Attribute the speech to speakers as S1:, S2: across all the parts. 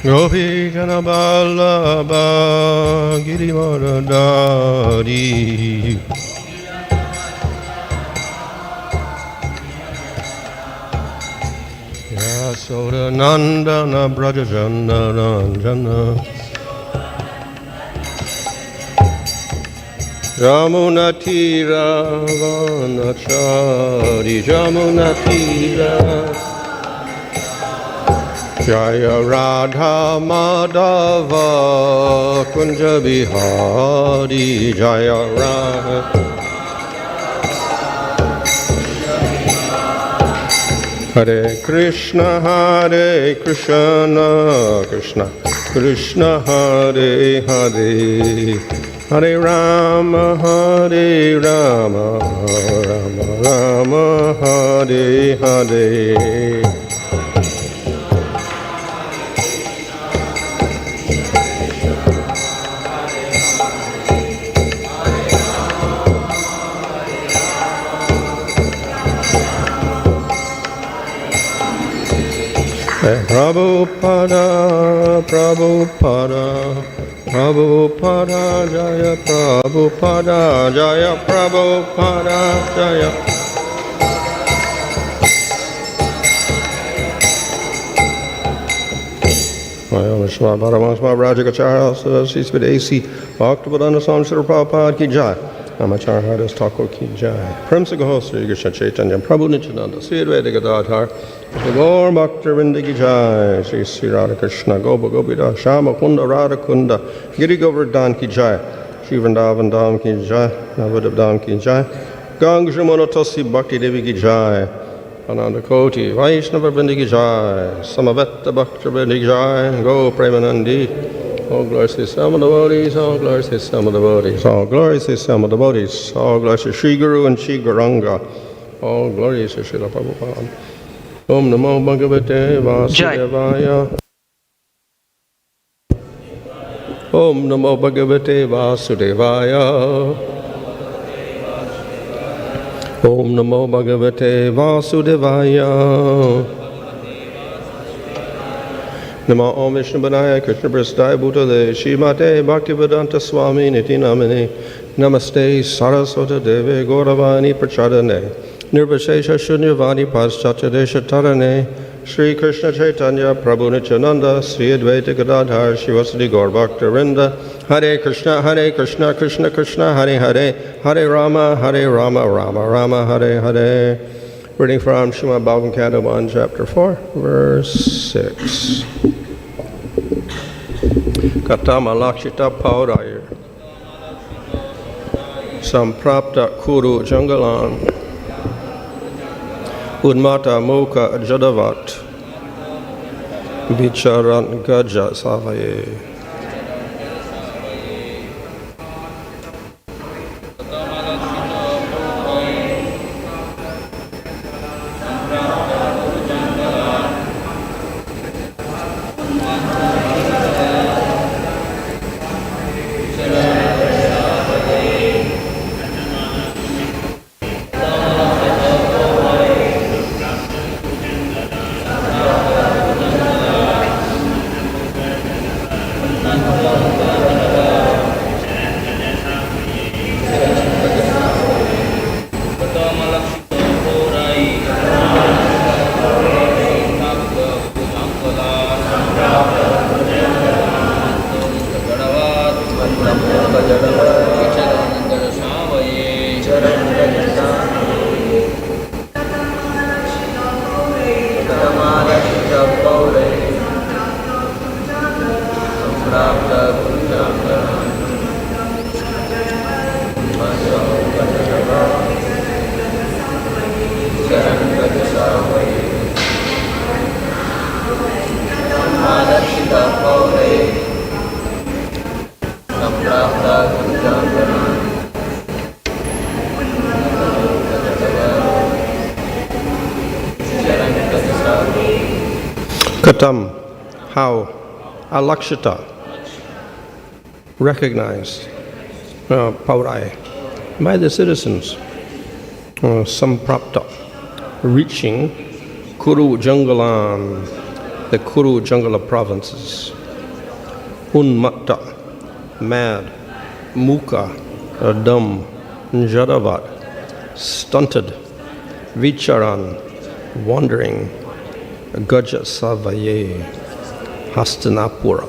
S1: Gopi Jana Vallabha Giridharadhari Yasoda Nandana Braja Jana Jamuna Tira Vanachari Jamuna Tira Jaya Radha Madhava Kunja Bihari Jaya Radha Hare Krishna Krishna Krishna Hare Hare Hare Rama Rama Rama Hare Hare Prabhupada, Prabhupada, Prabhupada, Jaya Prabhupada, Jaya Prabhupada, Jaya. Namaskar Bhagavatam Rajagachara Sisvidesi Bhaktivinoda Swami Prabhupada ki jai. Namachar Hadas Thakur ki jai. Prem se Gaho Sri Krishna Chaitanya Prabhu Nityananda Sri Advaita Gadadhar Gaur Bhaktivinoda ki jai. Sri Sri Radha Krishna Gopa Gopida Shama Kunda Radha Kunda Giri Govardhan ki jai. Shri Vrindavan Dham ki jai. Navadip Dham ki jai. Gang Shrimana Tasi Bhakti Devi ki jai. Ananda Koti Vaishnava Vrinda ki jai. Samavetta Bhaktivinoda ki jai. Go Premanandi. All glory to some of the devotees, all glory to some of the devotees, all glory to some of the devotees, all glory to Sri Guru and Sri Guranga, all glory to Śrīla Prabhupada. Om Namo Bhagavate Vasudevaya. Om Namo Bhagavate Vasudevaya. Om Namo Bhagavate Vasudevaya. Namo Om Vishnu Banaya Krishna Prasthaya Bhutale Shrimate Bhaktivedanta Swami Niti Namine Namaste Saraswata Deve Gauravani Prachadane Nirvashesha Shunyavani Paschatya Desha Tarane Sri Krishna Chaitanya Prabhu Nityananda Sri Advaita Gadadhar Shivasadi Gaur Bhaktarinda Hare Krishna Krishna Krishna Hare Hare Hare Rama Rama Rama Hare Hare. Reading from Srimad Bhagavatam Canto 1, Chapter 4, Verse 6. Katham ālakṣitaḥ pauraiḥ samprāptaḥ kuru-jāṅgalān unmatta-mūka-jaḍavad vicaran gaja-sāhvaye. Katham, how, ālakṣitaḥ, recognized, pauraiḥ, by the citizens, samprāptaḥ, reaching kuru-jāṅgalān, the Kuru-jāṅgala provinces. Unmatta, mad, mūka, dumb, jaḍavat, stunted, vicaran, wandering, gaja-sāhvaye, Hastināpura.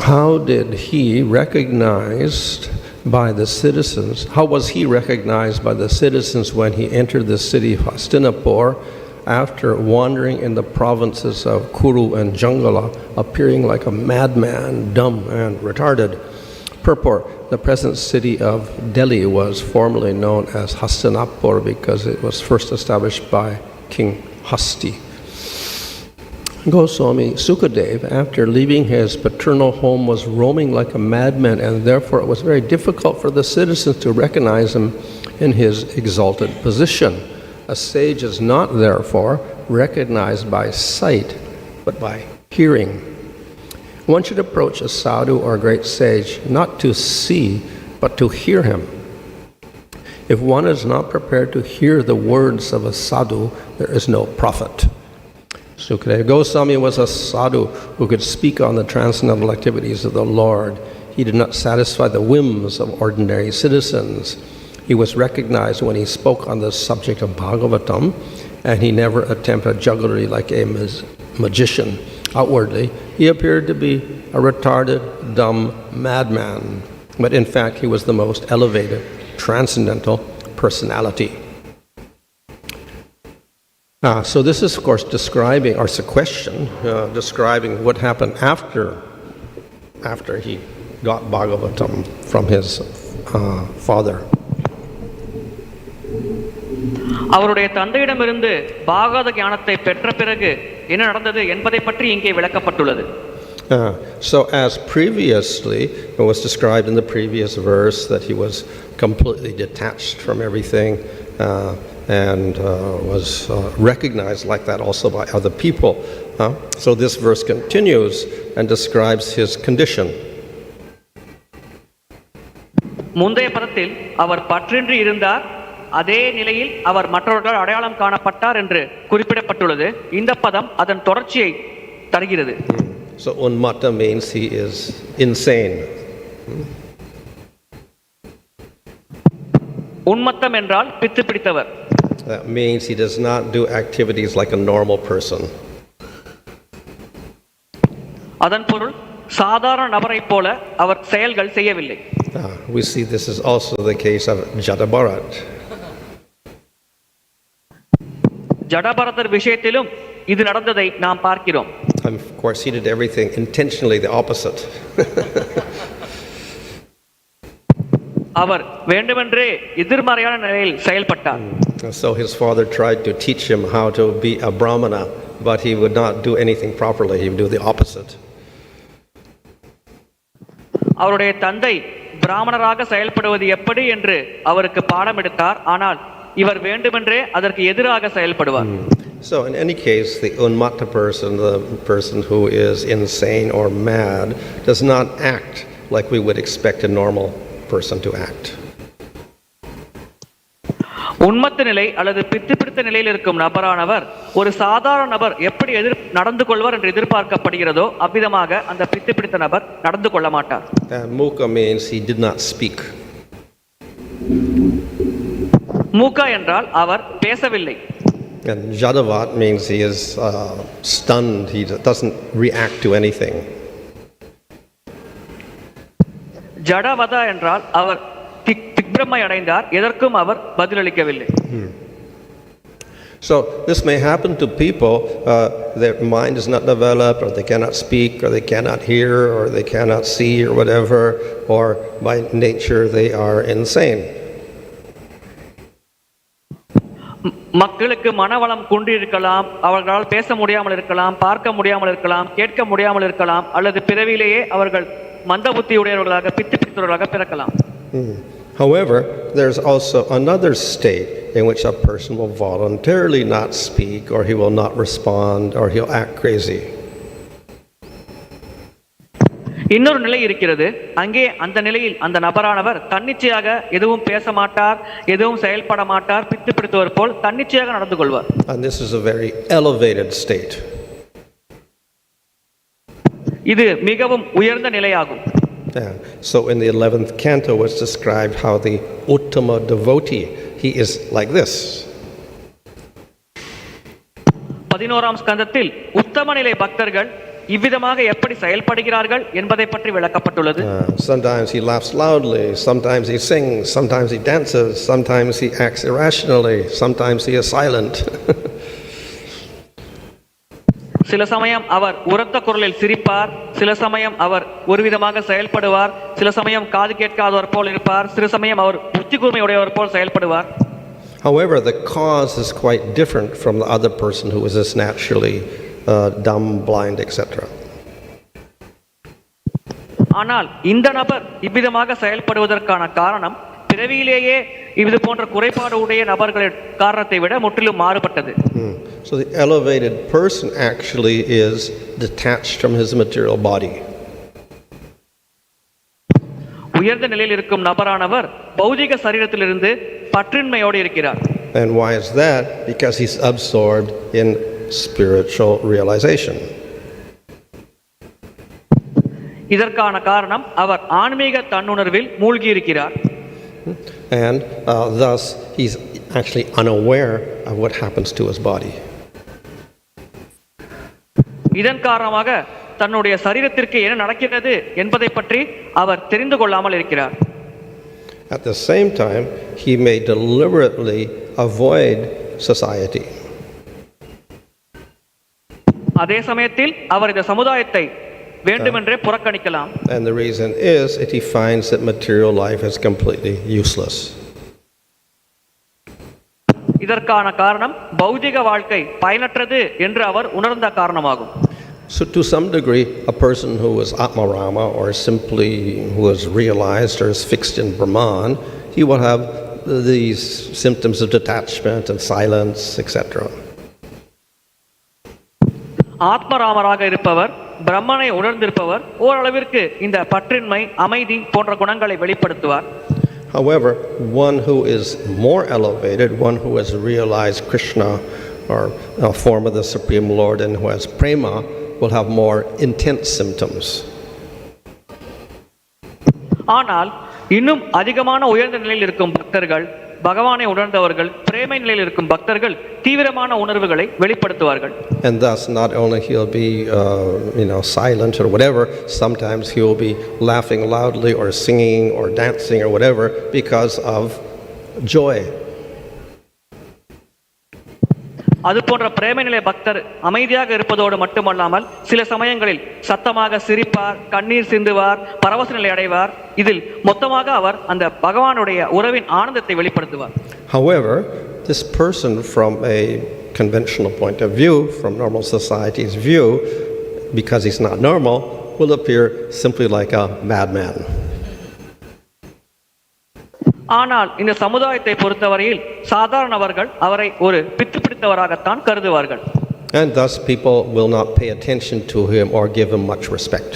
S1: How did he recognized by the citizens? How was he recognized by the citizens when he entered the city of Hastināpura after wandering in the provinces of Kuru and Jāṅgala, appearing like a madman, dumb and retarded? Purport: the present city of Delhi was formerly known as Hastināpura because it was first established by King Hastī. Gosvāmī Śukadeva, after leaving his paternal home, was roaming like a madman, and therefore it was very difficult for the citizens to recognize him in his exalted position. A sage is not, therefore, recognized by sight, but by hearing. One should approach a sādhu or great sage not to see, but to hear him. If one is not prepared to hear the words of a sādhu, there is no profit. Śukadeva Gosvāmī was a sādhu who could speak on the transcendental activities of the Lord. He did not satisfy the whims of ordinary citizens. He was recognized when he spoke on the subject of Bhagavatam, and he never attempted jugglery like a magician. Outwardly, he appeared to be a retarded, dumb madman, but in fact he was the most elevated, transcendental personality. So this is, of course, describing, or it's a question, describing what happened after he got Bhagavatam from his father.
S2: அவருடைய தந்தையிடமிருந்து பாகவத ஞானத்தை பெற்ற பிறகு என்ன நடந்தது என்பதை பற்றி இங்கே விளக்கப்பட்டுள்ளது.
S1: So as previously, it was described in the previous verse that he was completely detached from everything and was recognized like that also by other people. So this verse continues and describes his condition.
S2: முந்தைய பதத்தில் அவர் பற்றின்றி இருந்தார், அதே நிலையில் அவர் மற்றவர்கள் அடையாளம் காணப்பட்டார் என்று குறிப்பிடப்பட்டுள்ளது. இந்த பதம் அதன் தொடர்ச்சியை தருகிறது.
S1: So unmatta means he is insane.
S2: உன்மத்தம் என்றால் பித்து பிடித்தவர்.
S1: That means he does not do activities like a normal person.
S2: அதன் பொருள் சாதாரண நபரைப் போல அவர் செயல்கள் செய்யவில்லை.
S1: We see this is also the case of jaḍavat.
S2: ஜடபரதர் விஷயத்திலும் இது நடந்ததை நாம் பார்க்கிறோம்.
S1: Of course, he did everything intentionally the opposite.
S2: அவர் வேண்டுமென்றே எதிர்மறையான நிலையில் செயல்பட்டார்.
S1: So his father tried to teach him how to be a brahmana, but he would not do anything properly. He would do the opposite.
S2: அவருடைய தந்தை பிராமணராக செயல்படுவது எப்படி என்று அவருக்கு பாடம் எடுத்தார், ஆனால் இவர் வேண்டுமென்றே அதற்கு எதிராக செயல்படுவார்.
S1: So in any case, the unmatta person, the person who is insane or mad, does not act like we would expect a normal person to act.
S2: உன்மத்த நிலை அல்லது பித்து பிடித்த நிலையில் இருக்கும் நபரானவர் ஒரு சாதாரண நபர் எப்படி நடந்து கொள்வார் என்று எதிர்பார்க்கப்படுகிறதோ அவ்விதமாக அந்த பித்து பிடித்த நபர் நடந்து கொள்ள மாட்டார்.
S1: Mūka means he did not speak.
S2: மூக்கா என்றால் அவர் பேசவில்லை.
S1: And jaḍavat means he is stunned. He doesn't react to anything.
S2: ஜடவத என்றால் அவர் திக்பிரமை அடைந்தார், எதற்கும் அவர் பதிலளிக்கவில்லை.
S1: So this may happen to people, their mind is not developed, or they cannot speak, or they cannot hear, or they cannot see, or whatever, or by nature they are insane.
S2: மக்களுக்கு மனவளம் குன்றிருக்கலாம், அவர்களால் பேச முடியாமல் இருக்கலாம், பார்க்க முடியாமல் இருக்கலாம், கேட்க முடியாமல் இருக்கலாம், அல்லது பிறவிலேயே அவர்கள் மந்த புத்தியுடையவர்களாக பித்து பிடித்தவர்களாக பிறக்கலாம்.
S1: However, there's also another state in which a person will voluntarily not speak, or he will not respond, or he'll act crazy.
S2: இன்னொரு நிலை இருக்கிறது. அங்கே அந்த நிலையில் அந்த நபரானவர் தன்னிச்சையாக எதுவும் பேச மாட்டார், எதுவும் செயல்பட மாட்டார், பித்து பிடித்தவர் போல் தன்னிச்சையாக நடந்து கொள்வார்.
S1: And this is a very elevated state.
S2: இது மிகவும் உயர்ந்த நிலையாகும்.
S1: Yeah. So in the 11th canto was described how the uttama devotee, he is like this.
S2: 11ஆம் ஸ்கந்தத்தில் உத்தம நிலை பக்தர்கள் இவ்விதமாக எப்படி செயல்படுகிறார்கள் என்பதை பற்றி விளக்கப்பட்டுள்ளது.
S1: Sometimes he laughs loudly, sometimes he sings, sometimes he dances, sometimes he acts irrationally, sometimes he is silent.
S2: சில சமயம் அவர் உரத்த குரலில் சிரிப்பார், சில சமயம் அவர் ஒரு விதமாக செயல்படுவார், சில சமயம் காது கேட்காதவர் போல் இருப்பார், சில சமயம் அவர் புத்தி கூர்மை உடையவர் போல் செயல்படுவார்.
S1: However, the cause is quite different from the other person who is just naturally dumb, blind, etc.
S2: ஆனால் இந்த நபர் இவ்விதமாக செயல்படுவதற்கான காரணம் பிறவியிலேயே இது போன்ற குறைபாடு உடைய நபர்களின் காரணத்தை விட முற்றிலும் மாறுபட்டது.
S1: So the elevated person actually is detached from his material body.
S2: உயர்ந்த நிலையில் இருக்கும் நபரானவர் பௌதிக சரீரத்திலிருந்து பற்றின்மையோடு இருக்கிறார்.
S1: And why is that? Because he's absorbed in spiritual realization.
S2: இதற்கான காரணம் அவர் ஆன்மீக தன்னுணர்வில் மூழ்கி இருக்கிறார்.
S1: And thus he's actually unaware of what happens to his body.
S2: இதன் காரணமாக தன்னுடைய சரீரத்திற்கு என்ன நடக்கிறது என்பதை பற்றி அவர் தெரிந்து கொள்ளாமல் இருக்கிறார்.
S1: At the same time, he may deliberately avoid society.
S2: அதே சமயத்தில் அவர் இந்த சமுதாயத்தை வேண்டுமென்றே புறக்கணிக்கலாம்.
S1: And the reason is that he finds that material life is completely useless.
S2: இதற்கான காரணம் பௌதிக வாழ்க்கை பயனற்றது என்று அவர் உணர்ந்த காரணமாகும்.
S1: So to some degree, a person who is Atmarama or simply who is realized or is fixed in Brahman, he will have these symptoms of detachment and silence, etc.
S2: ஆத்மராமராக இருப்பவர், பிரம்மனை உணர்ந்திருப்பவர் ஓரளவிற்கு இந்த பற்றின்மை, அமைதி போன்ற குணங்களை வெளிப்படுத்துவார்.
S1: However, one who is more elevated, one who has realized Krishna or a form of the Supreme Lord and who has prema, will have more intense symptoms.
S2: ஆனால் இன்னும் அதிகமான உயர்ந்த நிலையில் இருக்கும் பக்தர்கள், பகவானை உணர்ந்தவர்கள், பிரேமை நிலையில் இருக்கும் பக்தர்கள் தீவிரமான உணர்வுகளை வெளிப்படுத்துவார்கள்.
S1: And thus not only he'll be silent or whatever, sometimes he'll be laughing loudly or singing or dancing or whatever because of joy.
S2: அது போன்ற பிரேமை நிலை பக்தர் அமைதியாக இருப்பதோடு மட்டுமல்லாமல் சில சமயங்களில் சத்தமாக சிரிப்பார், கண்ணீர் சிந்துவார், பரவச நிலை அடைவார். இதில் மொத்தமாக அவர் அந்த பகவானுடைய உறவின் ஆனந்தத்தை வெளிப்படுத்துவார்.
S1: However, this person from a conventional point of view, from normal society's view, because he's not normal, will appear simply like a madman.
S2: ஆனால் இந்த சமுதாயத்தை பொறுத்தவரையில் சாதாரணவர்கள் அவரை ஒரு பித்து பிடித்தவராகத்தான் கருதுவார்கள்.
S1: And thus people will not pay attention to him or give him much respect.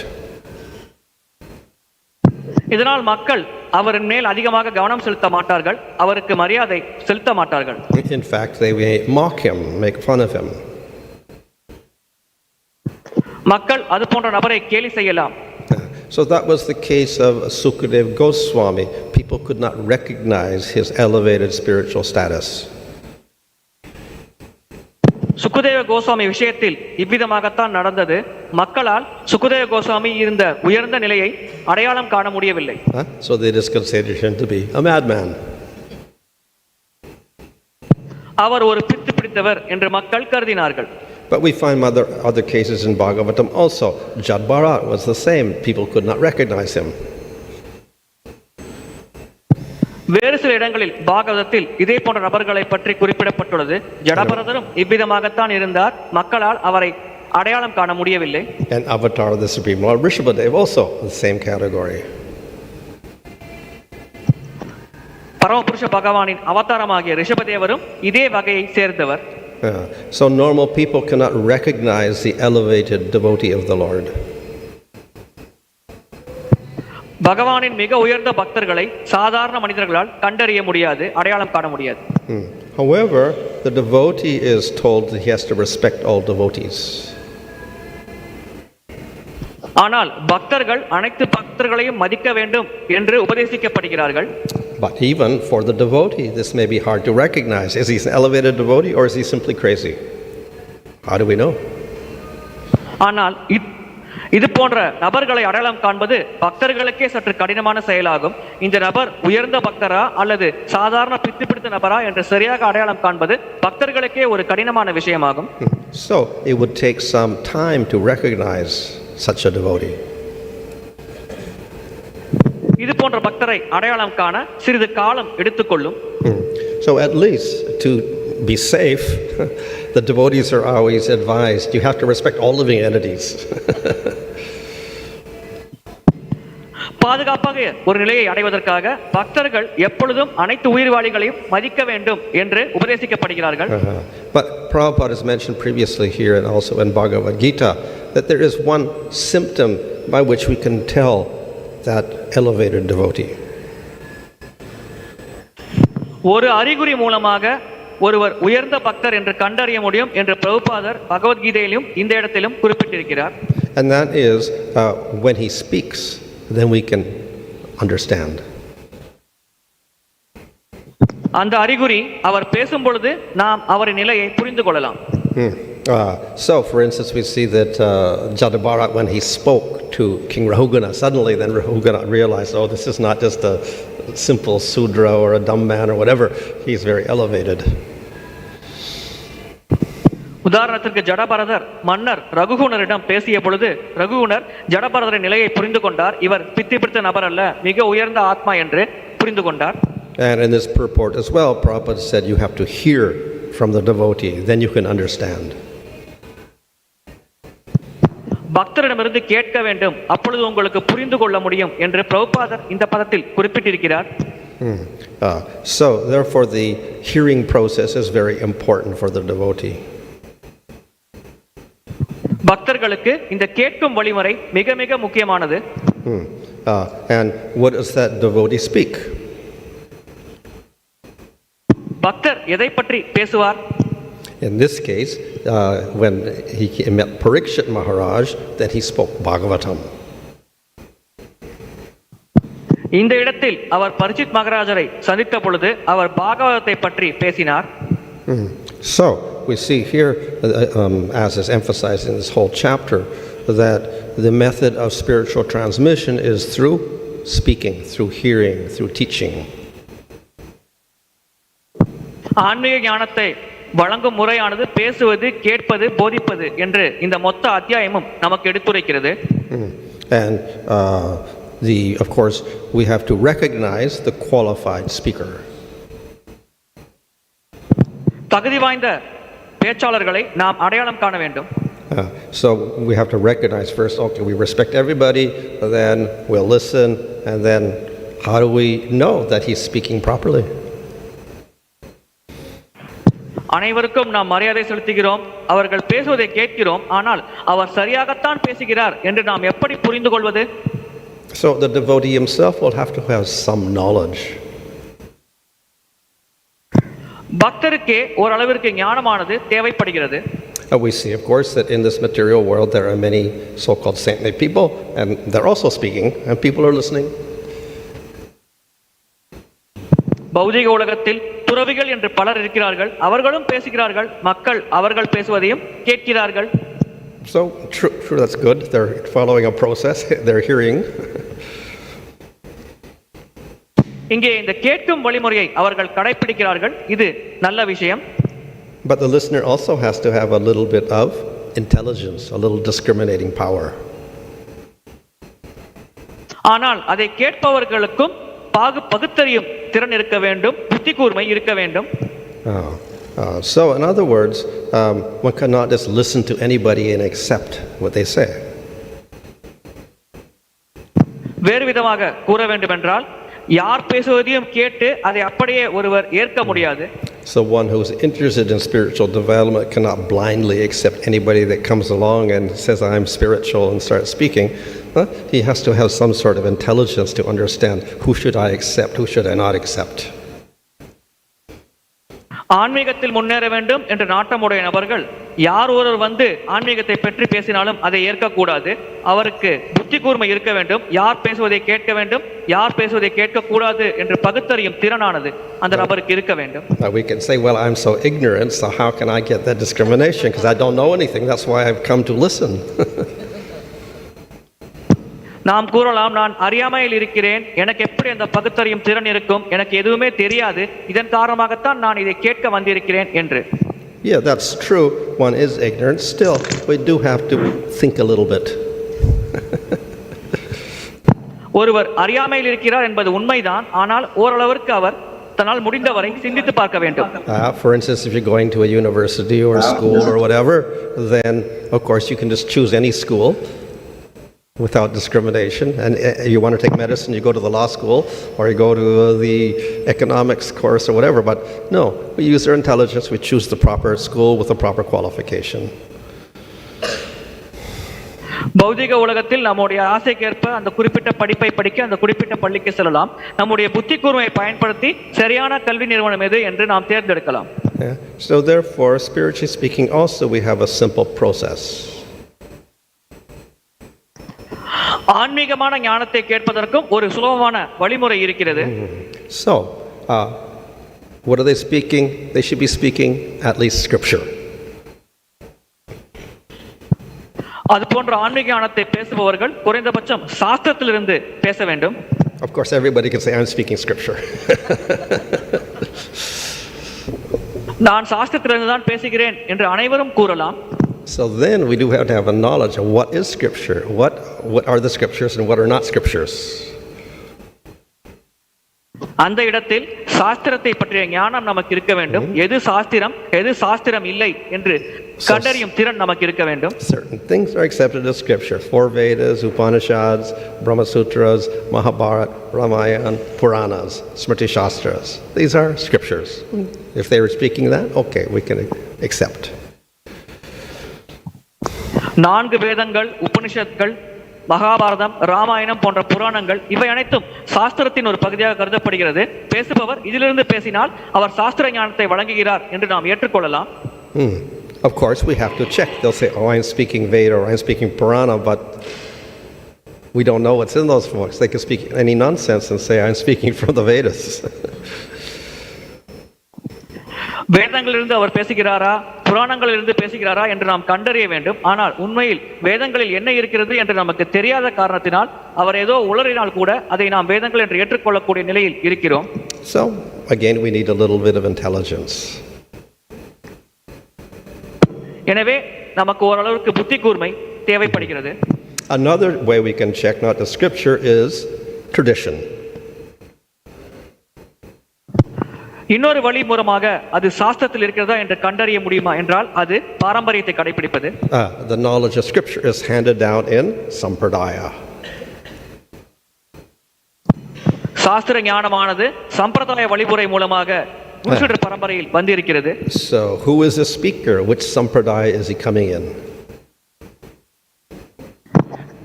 S2: இதனால் மக்கள் அவரின் மேல் அதிகமாக கவனம் செலுத்த மாட்டார்கள், அவருக்கு மரியாதை செலுத்த மாட்டார்கள்.
S1: In fact, they may mock him, make fun of him.
S2: மக்கள் அது போன்ற நபரை கேலி செய்யலாம்.
S1: So that was the case of Śukadeva Gosvāmī. People could not recognize his elevated spiritual status.
S2: Sukadeva Goswami விஷயத்தில் இவ்விதமாகத்தான் நடந்தது. மக்களால் சுகதேவ கோஸ்வாமி இருந்த உயர்ந்த நிலையை அடையாளம் காண முடியவில்லை.
S1: So they just considered him to be a madman.
S2: அவர் ஒரு பித்து பிடித்தவர் என்று மக்கள் கருதினார்கள்.
S1: But we find other cases in Bhagavatam also. Jaḍavat was the same. People could not recognize him.
S2: வேறு சில இடங்களில் பாகவதத்தில் இதே போன்ற நபர்களை பற்றி குறிப்பிடப்பட்டுள்ளது. ஜடபரதரும் இவ்விதமாகத்தான் இருந்தார், மக்களால் அவரை அடையாளம் காண முடியவில்லை.
S1: And avatar of the Supreme Lord Vrishabhadeva also the same category.
S2: பரமபுருஷ பகவானின் அவதாரமாகிய ரிஷபதேவரும் இதே வகையை சேர்ந்தவர்.
S1: So normal people cannot recognize the elevated devotee of the Lord.
S2: பகவானின் மிக உயர்ந்த பக்தர்களை சாதாரண மனிதர்களால் கண்டறிய முடியாது, அடையாளம் காண முடியாது.
S1: However, the devotee is told that he has to respect all devotees.
S2: ஆனால் பக்தர்கள் அனைத்து பக்தர்களையும் மதிக்க வேண்டும் என்று உபதேசிக்கப்படுகிறார்கள்.
S1: But even for the devotee, this may be hard to recognize. Is he an elevated devotee or is he simply crazy? How do we know?
S2: ஆனால் இது போன்ற நபர்களை அடையாளம் காண்பது பக்தர்களுக்கே சற்று கடினமான செயலாகும். இந்த நபர் உயர்ந்த பக்தரா அல்லது சாதாரண பித்து பிடித்த நபரா என்று சரியாக அடையாளம் காண்பது பக்தர்களுக்கே ஒரு கடினமான விஷயமாகும்.
S1: So it would take some time to recognize such a devotee.
S2: இது போன்ற பக்தரை அடையாளம் காண சிறிது காலம் எடுத்துக்கொள்ளும்.
S1: So at least to be safe, the devotees are always advised you have to respect all living entities.
S2: பாதுகாப்பாக ஒரு நிலையை அடைவதற்காக பக்தர்கள் எப்பொழுதும் அனைத்து உயிர்வாளிகளையும் மதிக்க வேண்டும் என்று உபதேசிக்கப்படுகிறார்கள்.
S1: But Prabhupada has mentioned previously here and also in Bhagavad Gita that there is one symptom by which we can tell that elevated devotee.
S2: ஒரு அறிகுறி மூலமாக ஒருவர் உயர்ந்த பக்தர் என்று கண்டறிய முடியும் என்று பிரபுபாதர் பகவத்கீதையிலும் இந்த இடத்திலும் குறிப்பிட்டிருக்கிறார்.
S1: And that is when he speaks, then we can understand.
S2: அந்த அறிகுறி அவர் பேசும் பொழுது நாம் அவரின் நிலையை புரிந்து கொள்ளலாம்.
S1: So for instance we see that Jaḍavat, when he spoke to King Rahugana, suddenly then Rahugana realized, oh, this is not just a simple sudra or a dumb man or whatever, he's very elevated.
S2: உதாரணத்திற்கு ஜடபரதர் மன்னர் ரகுகுணரிடம் பேசிய பொழுது ரகுகுணர் ஜடபரதரின் நிலையை புரிந்து கொண்டார். இவர் பித்தி பிடித்த நபர் அல்ல, மிக உயர்ந்த ஆத்மா என்று புரிந்து கொண்டார்.
S1: And in this purport as well, Prabhupada said you have to hear from the devotee, then you can understand.
S2: பக்தரிடமிருந்து கேட்க வேண்டும், அப்பொழுது உங்களுக்கு புரிந்து கொள்ள முடியும் என்று பிரபுபாதர் இந்த பதத்தில் குறிப்பிட்டிருக்கிறார்.
S1: So therefore the hearing process is very important for the devotee.
S2: பக்தர்களுக்கு இந்த கேட்கும் வழிமுறை மிக மிக முக்கியமானது.
S1: And what does that devotee speak?
S2: பக்தர் எதை பற்றி பேசுவார்?
S1: In this case, when he met Parikshit Maharaj, that he spoke Bhagavatam.
S2: இந்த இடத்தில் அவர் பரிச்சித் மகாராஜரை சந்தித்த பொழுது அவர் பாகவதத்தை பற்றி பேசினார்.
S1: So we see here, as is emphasized in this whole chapter, that the method of spiritual transmission is through speaking, through hearing, through teaching.
S2: ஆன்மீக ஞானத்தை வழங்கும் முறையானது பேசுவது, கேட்பது, போதிப்பது என்று இந்த மொத்த அத்தியாயமும் நமக்கு எடுத்துரைக்கிறது.
S1: And of course we have to recognize the qualified speaker.
S2: தகுதி வாய்ந்த பேச்சாளர்களை நாம் அடையாளம் காண வேண்டும்.
S1: So we have to recognize first, okay, we respect everybody, then we'll listen, and then how do we know that he's speaking properly?
S2: அனைவருக்கும் நாம் மரியாதை செலுத்துகிறோம், அவர்கள் பேசுவதை கேட்கிறோம், ஆனால் அவர் சரியாகத்தான் பேசுகிறார் என்று நாம் எப்படி புரிந்து கொள்வது?
S1: So the devotee himself will have to have some knowledge.
S2: பக்தருக்கே ஓரளவிற்கு ஞானமானது தேவைப்படுகிறது.
S1: We see, of course, that in this material world there are many so-called saintly people, and they're also speaking, and people are listening.
S2: பௌதிக உலகத்தில் துறவிகள் என்று பலர் இருக்கிறார்கள், அவர்களும் பேசுகிறார்கள், மக்கள் அவர்கள் பேசுவதையும் கேட்கிறார்கள்.
S1: So true, that's good. They're following a process. They're hearing.
S2: இங்கே இந்த கேட்கும் வழிமுறையை அவர்கள் கடைபிடிக்கிறார்கள், இது நல்ல விஷயம்.
S1: But the listener also has to have a little bit of intelligence, a little discriminating power.
S2: ஆனால் அதை கேட்பவர்களுக்கும் பகுத்தறியும் திறன் இருக்க வேண்டும், புத்தி கூர்மை இருக்க வேண்டும்.
S1: So in other words, one cannot just listen to anybody and accept what they say.
S2: வேறு விதமாக கூற வேண்டும் என்றால் யார் பேசுவதையும் கேட்டு அதை அப்படியே ஒருவர் ஏற்க முடியாது.
S1: So one who's interested in spiritual development cannot blindly accept anybody that comes along and says, I'm spiritual, and starts speaking. He has to have some sort of intelligence to understand, who should I accept, who should I not accept.
S2: ஆன்மீகத்தில் முன்னேற வேண்டும் என்ற நாட்டமுடைய நபர்கள் யார் ஒருவர் வந்து ஆன்மீகத்தை பற்றி பேசினாலும் அதை ஏற்கக்கூடாது. அவருக்கு புத்தி கூர்மை இருக்க வேண்டும். யார் பேசுவதை கேட்க வேண்டும், யார் பேசுவதை கேட்கக்கூடாது என்று பகுத்தறியும் திறனானது அந்த நபருக்கு இருக்க வேண்டும்.
S1: We can say, well, I'm so ignorant, so how can I get that discrimination? Because I don't know anything. That's why I've come to listen.
S2: நாம் கூறலாம், நான் அறியாமையில் இருக்கிறேன், எனக்கு எப்படி அந்த பகுத்தறியும் திறன் இருக்கும், எனக்கு எதுவுமே தெரியாது, இதன் காரணமாகத்தான் நான் இதை கேட்க வந்திருக்கிறேன் என்று.
S1: Yeah, that's true. One is ignorant. Still, we do have to think a little bit.
S2: ஒருவர் அறியாமையில் இருக்கிறார் என்பது உண்மைதான். ஆனால் ஓரளவிற்கு அவர் தன்னால் முடிந்தவரை சிந்தித்து பார்க்க வேண்டும்.
S1: For instance, if you're going to a university or a school or whatever, then of course you can just choose any school without discrimination. And you want to take medicine, you go to the law school, or you go to the economics course or whatever. But no, we use our intelligence, we choose the proper school with the proper qualification.
S2: பௌதிக உலகத்தில் நம்முடைய ஆசைக்கேற்ப அந்த குறிப்பிட்ட படிப்பை படிக்க அந்த குறிப்பிட்ட பள்ளிக்கு செல்லலாம். நம்முடைய புத்தி கூர்மையை பயன்படுத்தி சரியான கல்வி நிறுவனம் எது என்று நாம் தேர்ந்தெடுக்கலாம்.
S1: So therefore, spiritually speaking, also we have a simple process.
S2: ஆன்மீகமான ஞானத்தை கேட்பதற்கும் ஒரு சுலபமான வழிமுறை இருக்கிறது.
S1: So, what are they speaking? They should be speaking at least scripture.
S2: அது போன்ற ஆன்மீக ஞானத்தை பேசுபவர்கள் குறைந்தபட்சம் சாஸ்திரத்திலிருந்து பேச வேண்டும்.
S1: Of course, everybody can say, I'm speaking scripture.
S2: நான் சாஸ்திரத்திலிருந்து தான் பேசுகிறேன் என்று அனைவரும் கூறலாம்.
S1: So then we do have to have a knowledge of what is scripture, what are the scriptures and what are not scriptures.
S2: அந்த இடத்தில் சாஸ்திரத்தை பற்றிய ஞானம் நமக்கு இருக்க வேண்டும். எது சாஸ்திரம், எது சாஸ்திரம் இல்லை என்று கண்டறியும் திறன் நமக்கு இருக்க வேண்டும்.
S1: Certain things are accepted as scripture. Four Vedas, Upanishads, Brahma Sutras, Mahabharata, Ramayana, Puranas, Smriti Shastras. These are scriptures. If they were speaking that, okay, we can accept.
S2: 4 வேதங்கள், உபனிஷத்கள், மகாபாரதம், ராமாயணம் போன்ற புராணங்கள் இவை அனைத்தும் சாஸ்திரத்தின் ஒரு பகுதியாக கருதப்படுகிறது. பேசுபவர் இதிலிருந்து பேசினால் அவர் சாஸ்திர ஞானத்தை வழங்குகிறார் என்று நாம் ஏற்றுக்கொள்ளலாம்.
S1: Of course, we have to check. They'll say, oh, I'm speaking Veda or I'm speaking Purana, but we don't know what's in those books. They can speak any nonsense and say, I'm speaking from the Vedas.
S2: வேதங்களிலிருந்து அவர் பேசுகிறாரா, புராணங்களிலிருந்து பேசுகிறாரா என்று நாம் கண்டறிய வேண்டும். ஆனால் உண்மையில் வேதங்களில் என்ன இருக்கிறது என்று நமக்கு தெரியாத காரணத்தினால் அவர் ஏதோ உளறினால் கூட அதை நாம் வேதங்கள் என்று ஏற்றுக்கொள்ளக்கூடிய நிலையில் இருக்கிறோம்.
S1: So again, we need a little bit of intelligence.
S2: எனவே நமக்கு ஓரளவுக்கு புத்தி கூர்மை தேவைப்படுகிறது.
S1: Another way we can check not the scripture is tradition.
S2: இன்னொரு வழி மூலமாக அது சாஸ்திரத்தில் இருக்கிறதா என்று கண்டறிய முடியுமா என்றால் அது பாரம்பரியத்தை கடைபிடிப்பது.
S1: The knowledge of scripture is handed down in sampradaya.
S2: சாஸ்திர ஞானமானது சம்பிரதாய வழிமுறை மூலமாக புருஷர் பரம்பரையில் வந்திருக்கிறது.
S1: So who is the speaker? Which sampradaya is he coming in?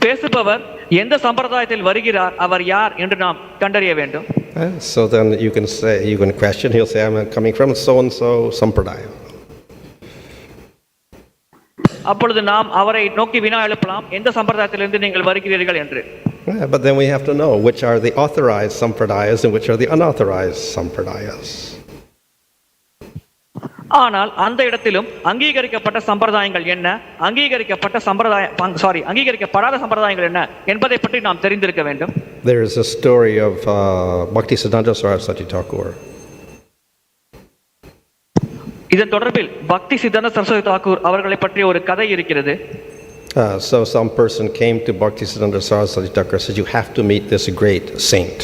S2: பேசுபவர் எந்த சம்பிரதாயத்தில் வருகிறார், அவர் யார் என்று நாம் கண்டறிய வேண்டும்.
S1: So then you can say, you can question, he'll say, I'm coming from so and so sampradaya.
S2: அப்பொழுது நாம் அவரை நோக்கி வினா எழுப்பலாம், எந்த சம்பிரதாயத்திலிருந்து நீங்கள் வருகிறீர்கள் என்று.
S1: But then we have to know which are the authorized sampradayas and which are the unauthorized sampradayas.
S2: ஆனால் அந்த இடத்திலும் அங்கீகரிக்கப்பட்ட சம்பிரதாயங்கள் என்ன, அங்கீகரிக்கப்பட்ட அங்கீகரிக்கப்படாத சம்பிரதாயங்கள் என்ன என்பதை பற்றி நாம் தெரிந்திருக்க வேண்டும்.
S1: There is a story of Bhaktisiddhanta Saraswati Thakur.
S2: இதன் தொடர்பில் பக்தி சித்தாந்த சரஸ்வதி தாக்கூர் அவர்களை பற்றிய ஒரு கதை இருக்கிறது.
S1: So some person came to Bhaktisiddhanta Saraswati Thakur and said, you have to meet this great saint.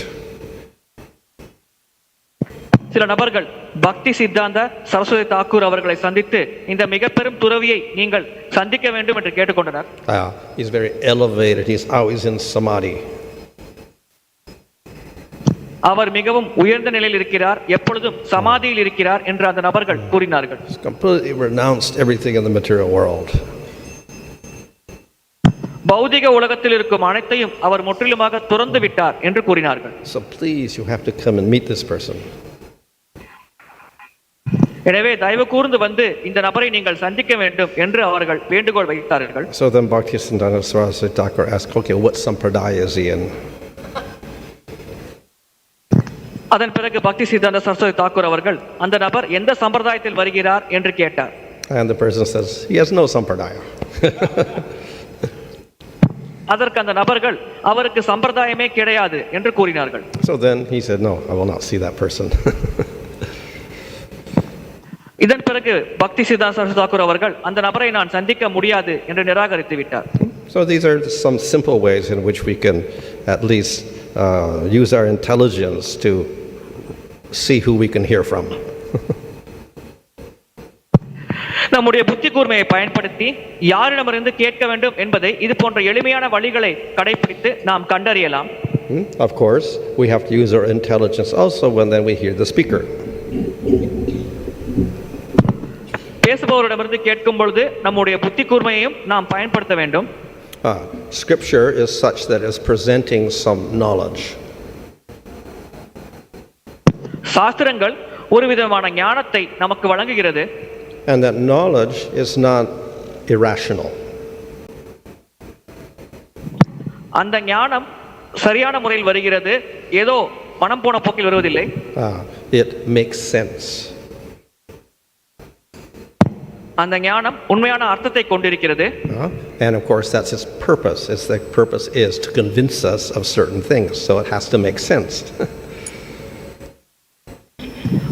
S2: சில நபர்கள் பக்தி சித்தாந்த சரஸ்வதி தாக்கூர் அவர்களை சந்தித்து இந்த மிக பெரும் துறவியை நீங்கள் சந்திக்க வேண்டும் என்று கேட்டுக்கொண்டனர்.
S1: He's very elevated. He's always in samadhi.
S2: அவர் மிகவும் உயர்ந்த நிலையில் இருக்கிறார், எப்பொழுதும் சமாதியில் இருக்கிறார் என்று அந்த நபர்கள் கூறினார்கள்.
S1: He's completely renounced everything in the material world.
S2: பௌதிக உலகத்தில் இருக்கும் அனைத்தையும் அவர் முற்றிலுமாக துறந்து விட்டார் என்று கூறினார்கள்.
S1: So please, you have to come and meet this person.
S2: எனவே தயவு கூர்ந்து வந்து இந்த நபரை நீங்கள் சந்திக்க வேண்டும் என்று அவர்கள் வேண்டுகோள் வைத்தார்கள்.
S1: So then Bhaktisiddhanta Saraswati Thakur asked, okay, what sampradaya is he in?
S2: அதன் பிறகு பக்தி சித்தாந்த சரஸ்வதி தாக்கூர் அவர்கள் அந்த நபர் எந்த சம்பிரதாயத்தில் வருகிறார் என்று கேட்டார்.
S1: And the person says, he has no sampradaya.
S2: அதற்கு அந்த நபர்கள் அவருக்கு சம்பிரதாயமே கிடையாது என்று கூறினார்கள்.
S1: So then he said, no, I will not see that person.
S2: இதன் பிறகு பக்தி சித்தாந்த சரஸ்வதி தாக்கூர் அவர்கள் அந்த நபரை நான் சந்திக்க முடியாது என்று நிராகரித்து விட்டார்.
S1: So these are some simple ways in which we can at least use our intelligence to see who we can hear from.
S2: நம்முடைய புத்தி கூர்மையை பயன்படுத்தி யாரிடமிருந்து கேட்க வேண்டும் என்பதை இது போன்ற எளிமையான வழிகளை கடைபிடித்து நாம் கண்டறியலாம்.
S1: Of course, we have to use our intelligence also when then we hear the speaker.
S2: பேசுபவரிடமிருந்து கேட்கும் பொழுது நம்முடைய புத்தி கூர்மையையும் நாம் பயன்படுத்த வேண்டும்.
S1: Scripture is such that it's presenting some knowledge.
S2: சாஸ்திரங்கள் ஒரு விதமான ஞானத்தை நமக்கு வழங்குகிறது.
S1: And that knowledge is not irrational.
S2: அந்த ஞானம் சரியான முறையில் வருகிறது, ஏதோ மனம் போன போக்கில் வருவதில்லை.
S1: It makes sense.
S2: அந்த ஞானம் உண்மையான அர்த்தத்தை கொண்டிருக்கிறது.
S1: And of course that's its purpose. The purpose is to convince us of certain things, so it has to make sense.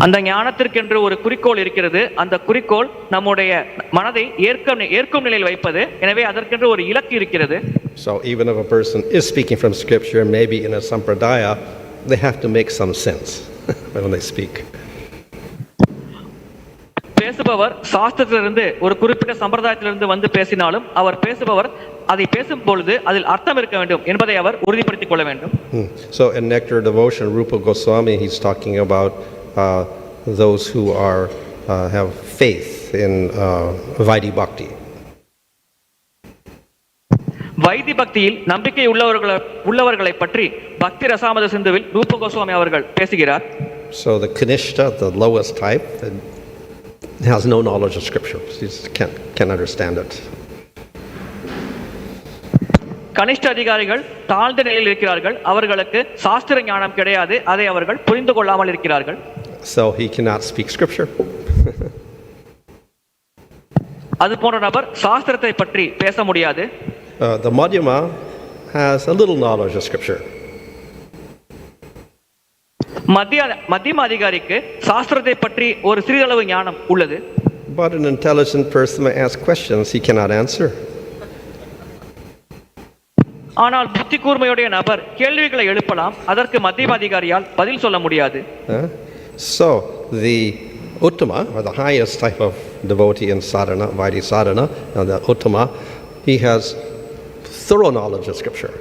S2: அந்த ஞானத்திற்கென்று ஒரு குறிக்கோள் இருக்கிறது. அந்த குறிக்கோள் நம்முடைய மனதை ஏற்கும் நிலையில் வைப்பது. எனவே அதற்கென்று ஒரு இலக்கு இருக்கிறது.
S1: So even if a person is speaking from scripture, maybe in a sampradaya, they have to make some sense when they speak.
S2: பேசுபவர் சாஸ்திரத்திலிருந்து ஒரு குறிப்பிட்ட சம்பிரதாயத்திலிருந்து வந்து பேசினாலும் அவர் பேசுபவர் அதை பேசும் பொழுது அதில் அர்த்தம் இருக்க வேண்டும் என்பதை அவர் உறுதிப்படுத்திக் கொள்ள வேண்டும்.
S1: So in Nectar Devotion, Rupa Gosvāmī, he's talking about those who have faith in Vaidhi Bhakti.
S2: Why this பக்தியில் நம்பிக்கை உள்ளவர்களை பற்றி பக்தி ரசாமத சிந்துவில் ரூப கோஸ்வாமி அவர்கள் பேசுகிறார்.
S1: So the Kanishta, the lowest type, has no knowledge of scripture. He can't understand it.
S2: கனிஷ்ட அதிகாரிகள் தாழ்ந்த நிலையில் இருக்கிறார்கள். அவர்களுக்கு சாஸ்திர ஞானம் கிடையாது. அதை அவர்கள் புரிந்து கொள்ளாமல் இருக்கிறார்கள்.
S1: So he cannot speak scripture.
S2: அது போன்ற நபர் சாஸ்திரத்தை பற்றி பேச முடியாது.
S1: The madhyama has a little knowledge of scripture.
S2: மத்தியம அதிகாரிக்கு சாஸ்திரத்தை பற்றி ஒரு சிறிதளவு ஞானம் உள்ளது.
S1: But an intelligent person may ask questions he cannot answer.
S2: ஆனால் புத்தி கூர்மையுடைய நபர் கேள்விகளை எழுப்பலாம். அதற்கு மத்தியம அதிகாரியால் பதில் சொல்ல முடியாது.
S1: So the uttama, or the highest type of devotee in sadhana, Vaidhi sadhana, and the uttama, he has thorough knowledge of scripture.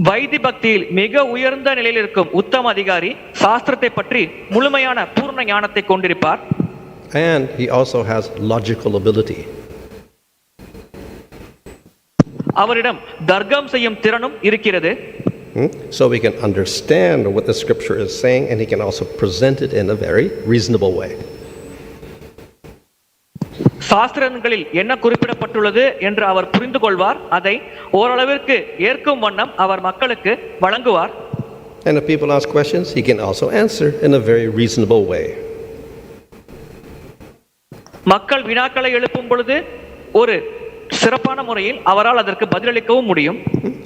S2: Why this பக்தியில் மிக உயர்ந்த நிலையில் இருக்கும் உத்தம அதிகாரி சாஸ்திரத்தை பற்றி முழுமையான பூர்ண ஞானத்தை கொண்டிருப்பார்.
S1: And he also has logical ability.
S2: அவரிடம் தர்க்கம் செய்யும் திறனும் இருக்கிறது.
S1: So we can understand what the scripture is saying, and he can also present it in a very reasonable way.
S2: சாஸ்திரங்களில் என்ன குறிப்பிடப்பட்டுள்ளது என்று அவர் புரிந்து கொள்வார். அதை ஓரளவிற்கு ஏற்கும் வண்ணம் அவர் மக்களுக்கு வழங்குவார்.
S1: And if people ask questions, he can also answer in a very reasonable way.
S2: மக்கள் வினாக்களை எழுப்பும் பொழுது ஒரு சிறப்பான முறையில் அவரால் அதற்கு பதிலளிக்கவும் முடியும்.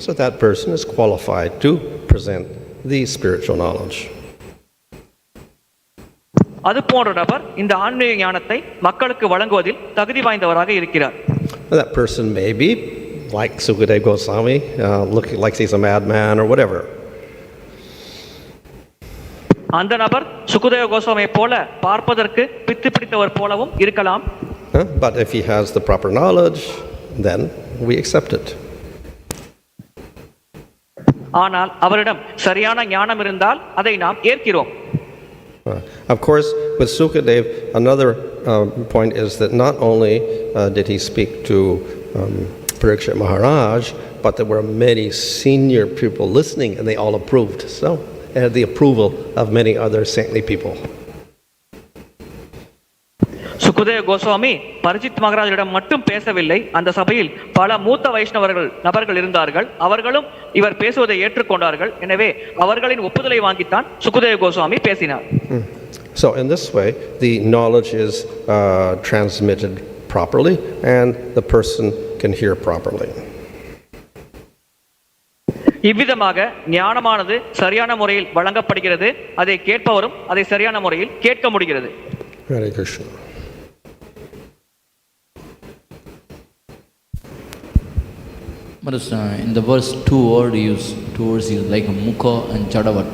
S1: So that person is qualified to present the spiritual knowledge.
S2: அது போன்ற நபர் இந்த ஆன்மீக ஞானத்தை மக்களுக்கு வழங்குவதில் தகுதி வாய்ந்தவராக இருக்கிறார்.
S1: That person may be like Śukadeva Gosvāmī, looking like he's a madman or whatever.
S2: அந்த நபர் சுகதேவ கோஸ்வாமியை போல பார்ப்பதற்கு பித்து பிடித்தவர் போலவும் இருக்கலாம்.
S1: But if he has the proper knowledge, then we accept it.
S2: ஆனால் அவரிடம் சரியான ஞானம் இருந்தால் அதை நாம் ஏற்கிறோம்.
S1: Of course, with Śukadeva, another point is that not only did he speak to Parikshit Maharaj, but there were many senior people listening and they all approved. So, it had the approval of many other saintly people.
S2: Sukadeva Goswami பரிஜித் மகாராஜிடம் மட்டும் பேசவில்லை. அந்த சபையில் பல மூத்த வைஷ்ணவர்கள் நபர்கள் இருந்தார்கள். அவர்களும் இவர் பேசுவதை ஏற்றுக்கொண்டார்கள். எனவே அவர்களின் ஒப்புதலை வாங்கித்தான் சுகதேவ கோஸ்வாமி பேசினார்.
S1: So in this way, the knowledge is transmitted properly and the person can hear properly.
S2: இவ்விதமாக ஞானமானது சரியான முறையில் வழங்கப்படுகிறது. அதை கேட்பவரும் அதை சரியான முறையில் கேட்க முடிகிறது.
S1: Hare Krishna.
S3: In the verse, two words used like mukha and jaḍavat.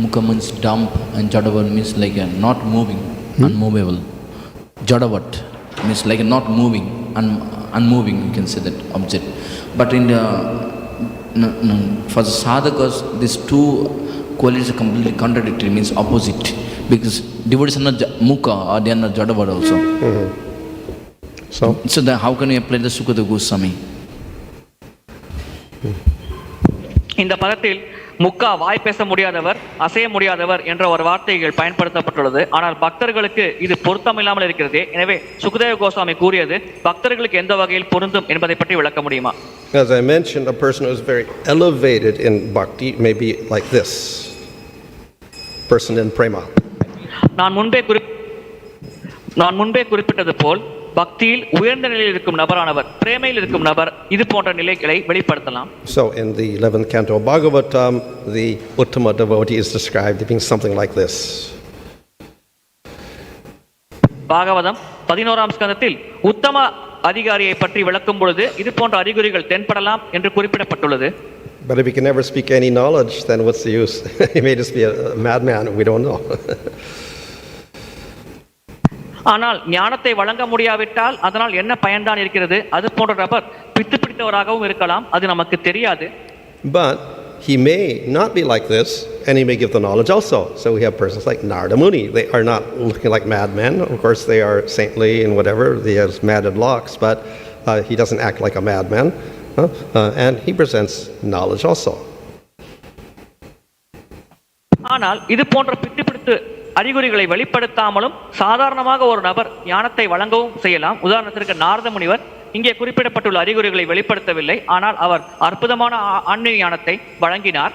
S3: Mukha means dump and jaḍavat means like a not moving, unmovable. Jaḍavat means like a not moving, unmoving, you can say that object. But in the for the sadhakas, these two qualities are completely contradictory, means opposite. Because devotees are not mukha or they are not jaḍavat also. So then how can we apply the Śukadeva Gosvāmī?
S2: இந்த பதத்தில் முக்கா வாய் பேச முடியாதவர், அசைய முடியாதவர் என்ற ஒரு வார்த்தைகள் பயன்படுத்தப்பட்டுள்ளது. ஆனால் பக்தர்களுக்கு இது பொருத்தமில்லாமல் இருக்கிறது. எனவே சுகதேவ கோஸ்வாமி கூறியது பக்தர்களுக்கு எந்த வகையில் பொருந்தும் என்பதை பற்றி விளக்க முடியுமா?
S1: As I mentioned, a person who is very elevated in bhakti may be like this person in prema. நான் முன்பே குறிப்பிட்டது போல் பக்தியில் உயர்ந்த நிலையில் இருக்கும் நபரானவர், பிரேமையில் இருக்கும் நபர் இது போன்ற நிலைகளை வெளிப்படுத்தலாம். So in the 11th canto of Bhagavatam, the uttama devotee is described as being something like this.
S2: Bhagavatam 11ஆம் ஸ்கந்தத்தில் உத்தம அதிகாரியை பற்றி விளக்கும் பொழுது இது போன்ற அறிகுறிகள் தென்படலாம் என்று குறிப்பிடப்பட்டுள்ளது.
S1: But if he can never speak any knowledge, then what's the use? He may just be a madman, we don't know.
S2: ஆனால் ஞானத்தை வழங்க முடியாவிட்டால் அதனால் என்ன பயன்தான் இருக்கிறது? அது போன்ற நபர் பித்து பிடித்தவராகவும் இருக்கலாம், அது நமக்கு தெரியாது.
S1: But he may not be like this and he may give the knowledge also. So we have persons like Narada Muni. They are not looking like madmen. Of course they are saintly and whatever. He has matted locks, but he doesn't act like a madman. And he presents knowledge also.
S2: ஆனால் இது போன்ற பித்து பிடித்து அறிகுறிகளை வெளிப்படுத்தாமலும் சாதாரணமாக ஒரு நபர் ஞானத்தை வழங்கவும் செய்யலாம். உதாரணத்திற்கு நாரத முனிவர் இங்கே குறிப்பிடப்பட்டுள்ள அறிகுறிகளை வெளிப்படுத்தவில்லை, ஆனால் அவர் அற்புதமான ஆன்மீக ஞானத்தை வழங்கினார்.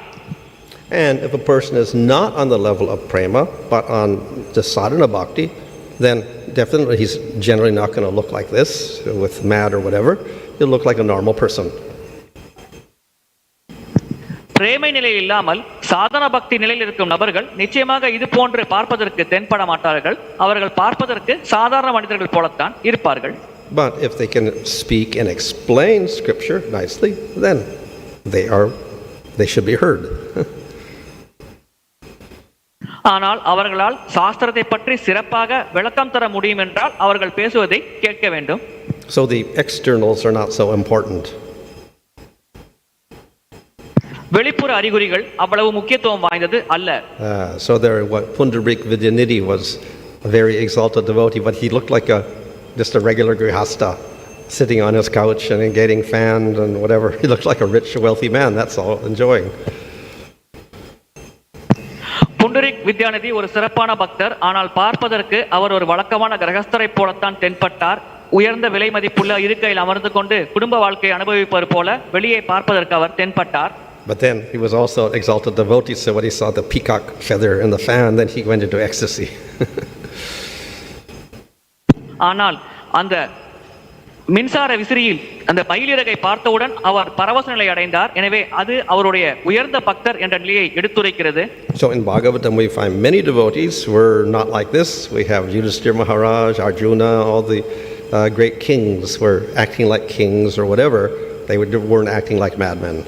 S1: And if a person is not on the level of prema but on the sadhana bhakti, then definitely he's generally not going to look like this with mad or whatever. He'll look like a normal person.
S2: பிரேமை நிலையில் இல்லாமல் சாதன பக்தி நிலையில் இருக்கும் நபர்கள் நிச்சயமாக இது போன்று பார்ப்பதற்கு தென்பட மாட்டார்கள். அவர்கள் பார்ப்பதற்கு சாதாரண மனிதர்கள் போலத்தான் இருப்பார்கள்.
S1: But if they can speak and explain scripture nicely, then they should be heard.
S2: ஆனால் அவர்களால் சாஸ்திரத்தை பற்றி சிறப்பாக விளக்கம் தர முடியும் என்றால் அவர்கள் பேசுவதை கேட்க வேண்டும்.
S1: So the externals are not so important.
S2: வெளிப்புற அறிகுறிகள் அவ்வளவு முக்கியத்துவம் வாய்ந்தது அல்ல.
S1: So there, what Pundarik Vidyanidhi was a very exalted devotee, but he looked like just a regular grihasta sitting on his couch and getting fanned and whatever. He looked like a rich, wealthy man. That's all, enjoying.
S2: புண்டரிக் Vidyanidhi ஒரு சிறப்பான பக்தர், ஆனால் பார்ப்பதற்கு அவர் ஒரு வழக்கமான கிரகஸ்தரை போலத்தான் தென்பட்டார். உயர்ந்த விலை மதிப்புள்ள இருக்கையில் அமர்ந்து கொண்டு குடும்ப வாழ்க்கையை அனுபவிப்பவர் போல வெளியே பார்ப்பதற்கு அவர் தென்பட்டார்.
S1: But then he was also an exalted devotee, so when he saw the peacock feather in the fan, then he went into ecstasy.
S2: ஆனால் அந்த மின்சார விசிறியில் அந்த மயிலிறகை பார்த்தவுடன் அவர் பரவச நிலை அடைந்தார். எனவே அது அவருடைய உயர்ந்த பக்தர் என்ற நிலையை எடுத்துரைக்கிறது.
S1: So in Bhagavatam we find many devotees who are not like this. We have Yudhishthira Maharaj, Arjuna, all the great kings were acting like kings or whatever. They weren't acting like madmen.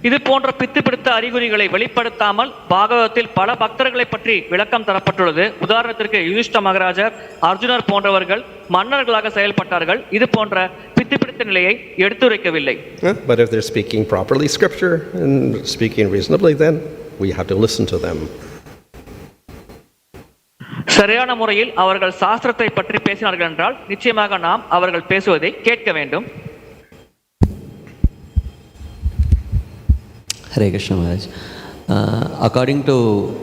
S2: இது போன்ற பித்து பிடித்த அறிகுறிகளை வெளிப்படுத்தாமல் பாகவதத்தில் பல பக்தர்களை பற்றி விளக்கம் தரப்பட்டுள்ளது. உதாரணத்திற்கு யுதிஷ்ட மகாராஜர், அர்ஜுனர் போன்றவர்கள் மன்னர்களாக செயல்பட்டார்கள். இது போன்ற பித்து பிடித்த நிலையை எடுத்துரைக்கவில்லை.
S1: But if they're speaking properly scripture and speaking reasonably, then we have to listen to them.
S2: சரியான முறையில் அவர்கள் சாஸ்திரத்தை பற்றி பேசினார்கள் என்றால் நிச்சயமாக நாம் அவர்கள் பேசுவதை கேட்க வேண்டும்.
S4: Hare Krishna Maharaj. According to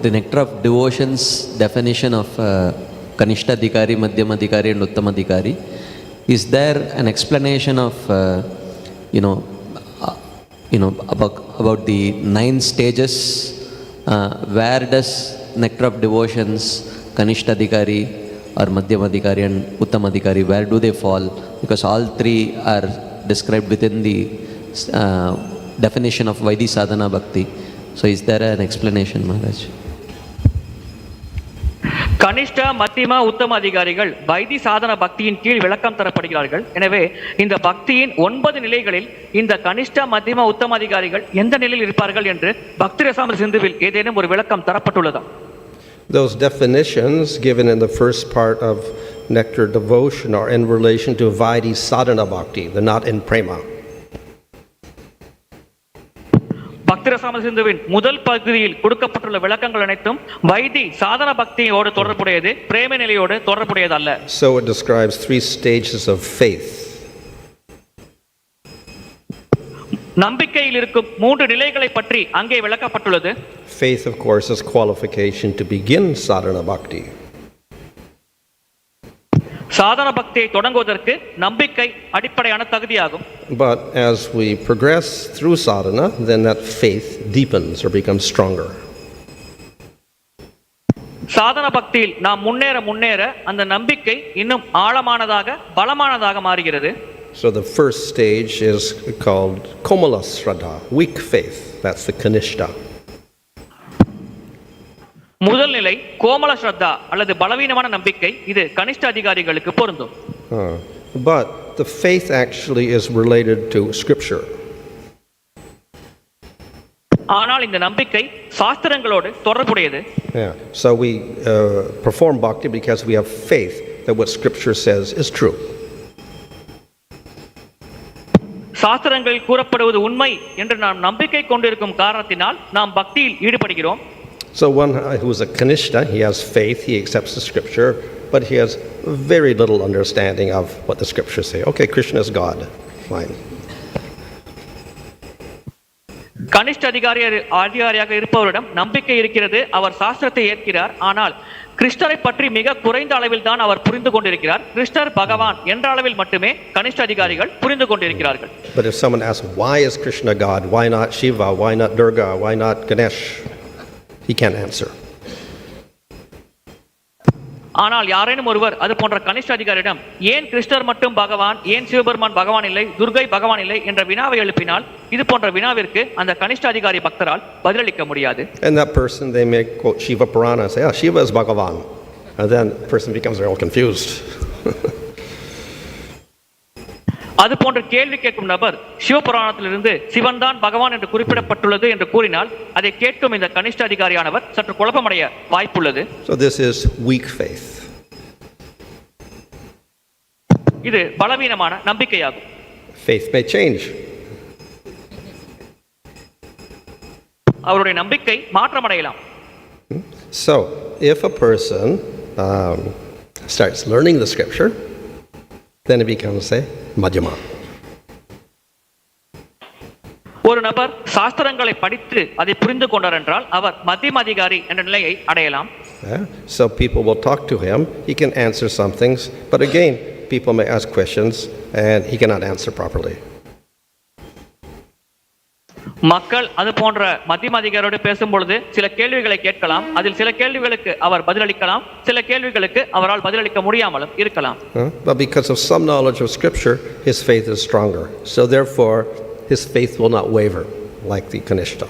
S4: the Nectar of Devotion's definition of Kanishtha-adhikari, Madhyama-adhikari and Uttama-adhikari, is there an explanation of about the 9 stages? Where does Nectar of Devotions, Kanishtha-adhikari or Madhyama-adhikari and Uttama-adhikari, where do they fall? Because all 3 are described within the definition of Vaidhi sadhana bhakti. So is there an explanation, Maharaj?
S2: கனிஷ்ட மத்தியம உத்தம அதிகாரிகள் why this சாதன பக்தியின் கீழ் விளக்கம் தரப்படுகிறார்கள். எனவே இந்த பக்தியின் 9 நிலைகளில் இந்த கனிஷ்ட மத்தியம உத்தம அதிகாரிகள் எந்த நிலையில் இருப்பார்கள் என்று பக்தி ரசாமர சிந்துவில் ஏதேனும் ஒரு விளக்கம் தரப்பட்டுள்ளதா?
S1: Those definitions given in the first part of Nectar Devotion are in relation to Vaidhi sadhana bhakti. They're not in prema.
S2: பக்தி ரசாமர சிந்துவின் முதல் பகுதியில் கொடுக்கப்பட்டுள்ள விளக்கங்கள் அனைத்தும் வைதி சாதன பக்தியோடு தொடர்புடையது, பிரேம நிலையோடு தொடர்புடையது அல்ல.
S1: So it describes 3 stages of faith.
S2: நம்பிக்கையில் இருக்கும் 3 நிலைகளை பற்றி அங்கே விளக்கப்பட்டுள்ளது.
S1: Faith, of course, is qualification to begin sadhana bhakti.
S2: சாதன பக்தியை தொடங்குவதற்கு நம்பிக்கை அடிப்படையான தகுதியாகும்.
S1: But as we progress through sadhana, then that faith deepens or becomes stronger.
S2: சாதன பக்தியில் நாம் முன்னேற அந்த நம்பிக்கை இன்னும் ஆழமானதாக பலமானதாக மாறுகிறது.
S1: So the first stage is called komala shraddha, weak faith. That's the kanishta.
S2: முதல் நிலை கோமல ஸ்ரத்தா அல்லது பலவீனமான நம்பிக்கை. இது கனிஷ்ட அதிகாரிகளுக்கு பொருந்தும்.
S1: But the faith actually is related to scripture.
S2: ஆனால் இந்த நம்பிக்கை சாஸ்திரங்களோடு தொடர்புடையது.
S1: Yeah. So we perform bhakti because we have faith that what scripture says is true.
S2: சாஸ்திரங்களில் கூறப்படுவது உண்மை என்று நாம் நம்பிக்கை கொண்டிருக்கும் காரணத்தினால் நாம் பக்தியில் ஈடுபடுகிறோம்.
S1: So one who is a kanishta, he has faith, he accepts the scripture, but he has very little understanding of what the scriptures say. Okay, Krishna is God. Fine.
S2: கனிஷ்ட அதிகாரியாக இருப்பவரிடம் நம்பிக்கை இருக்கிறது, அவர் சாஸ்திரத்தை ஏற்கிறார். ஆனால் கிருஷ்ணரை பற்றி மிக குறைந்த அளவில் தான் அவர் புரிந்து கொண்டிருக்கிறார். கிருஷ்ணர் பகவான் என்ற அளவில் மட்டுமே கனிஷ்ட அதிகாரிகள் புரிந்து கொண்டிருக்கிறார்கள்.
S1: But if someone asks, why is Krishna God? Why not Shiva? Why not Durga? Why not Ganesh? He can't answer.
S2: ஆனால் யாரேனும் ஒருவர் அது போன்ற கனிஷ்ட அதிகாரியிடம் ஏன் கிருஷ்ணர் மட்டும் பகவான், ஏன் சிவபெருமான் பகவான் இல்லை, துர்கை பகவான் இல்லை என்ற வினாவை எழுப்பினால் இது போன்ற வினாவிற்கு அந்த கனிஷ்ட அதிகாரி பக்தரால் பதிலளிக்க முடியாது.
S1: And that person, they may quote Shiva Purana and say, Shiva is Bhagavan. And then the person becomes very confused.
S2: அது போன்ற கேள்வி கேட்கும் நபர் சிவபுராணத்திலிருந்து சிவன் தான் பகவான் என்று குறிப்பிடப்பட்டுள்ளது என்று கூறினால் அதை கேட்கும் இந்த கனிஷ்ட அதிகாரியானவர் சற்று குழப்பமடைய வாய்ப்புள்ளது.
S1: So this is weak faith.
S2: இது பலவீனமான நம்பிக்கையாகும்.
S1: Faith may change.
S2: அவருடைய நம்பிக்கை மாற்றமடையலாம்.
S1: So if a person starts learning the scripture, then it becomes a madhyama.
S2: ஒரு நபர் சாஸ்திரங்களை படித்து அதை புரிந்து கொண்டார் என்றால் அவர் மத்தியம அதிகாரி என்ற நிலையை அடையலாம்.
S1: So people will talk to him, he can answer some things, but again people may ask questions and he cannot answer properly.
S2: மக்கள் அது போன்ற மத்தியம அதிகாரியோடு பேசும்பொழுது சில கேள்விகளை கேட்கலாம். அதில் சில கேள்விகளுக்கு அவர் பதிலளிக்கலாம், சில கேள்விகளுக்கு அவரால் பதிலளிக்க முடியாமலும் இருக்கலாம்.
S1: But because of some knowledge of scripture, his faith is stronger. So therefore his faith will not waver like the kanishta.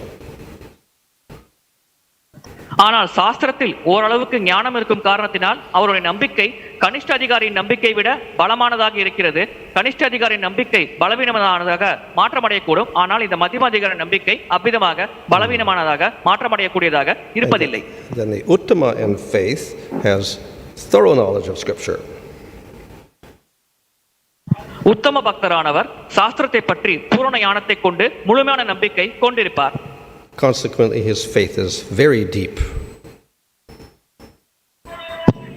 S2: ஆனால் சாஸ்திரத்தில் ஓரளவுக்கு ஞானம் இருக்கும் காரணத்தினால் அவருடைய நம்பிக்கை கனிஷ்ட அதிகாரியின் நம்பிக்கை விட பலமானதாக இருக்கிறது. கனிஷ்ட அதிகாரியின் நம்பிக்கை பலவீனமானதாக மாற்றமடையக்கூடும். ஆனால் இந்த மத்தியம அதிகாரியின் நம்பிக்கை அவ்விதமாக பலவீனமானதாக மாற்றமடையக்கூடியதாக இருப்பதில்லை.
S1: Then the uttama in faith has thorough knowledge of scripture.
S2: உத்தம பக்தரானவர் சாஸ்திரத்தை பற்றி பூரண ஞானத்தை கொண்டு முழுமையான நம்பிக்கை கொண்டிருப்பார்.
S1: Consequently, his faith is very deep.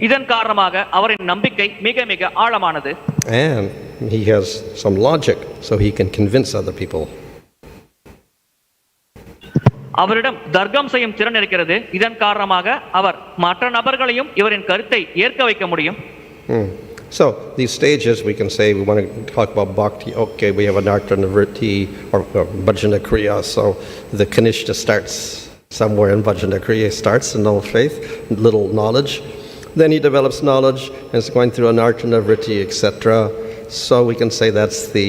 S2: இதன் காரணமாக அவரின் நம்பிக்கை மிக மிக ஆழமானது.
S1: And he has some logic, so he can convince other people.
S2: அவரிடம் தர்க்கம் செய்யும் திறன் இருக்கிறது. இதன் காரணமாக அவர் மற்ற நபர்களையும் இவரின் கருத்தை ஏற்க வைக்க முடியும்.
S1: So these stages, we can say we want to talk about bhakti. Okay, we have an artha-nivritti or bhajana kriya. So the kanishta starts somewhere in bhajana kriya, starts in no faith, little knowledge. Then he develops knowledge and is going through an artha-nivritti, etc. So we can say that's the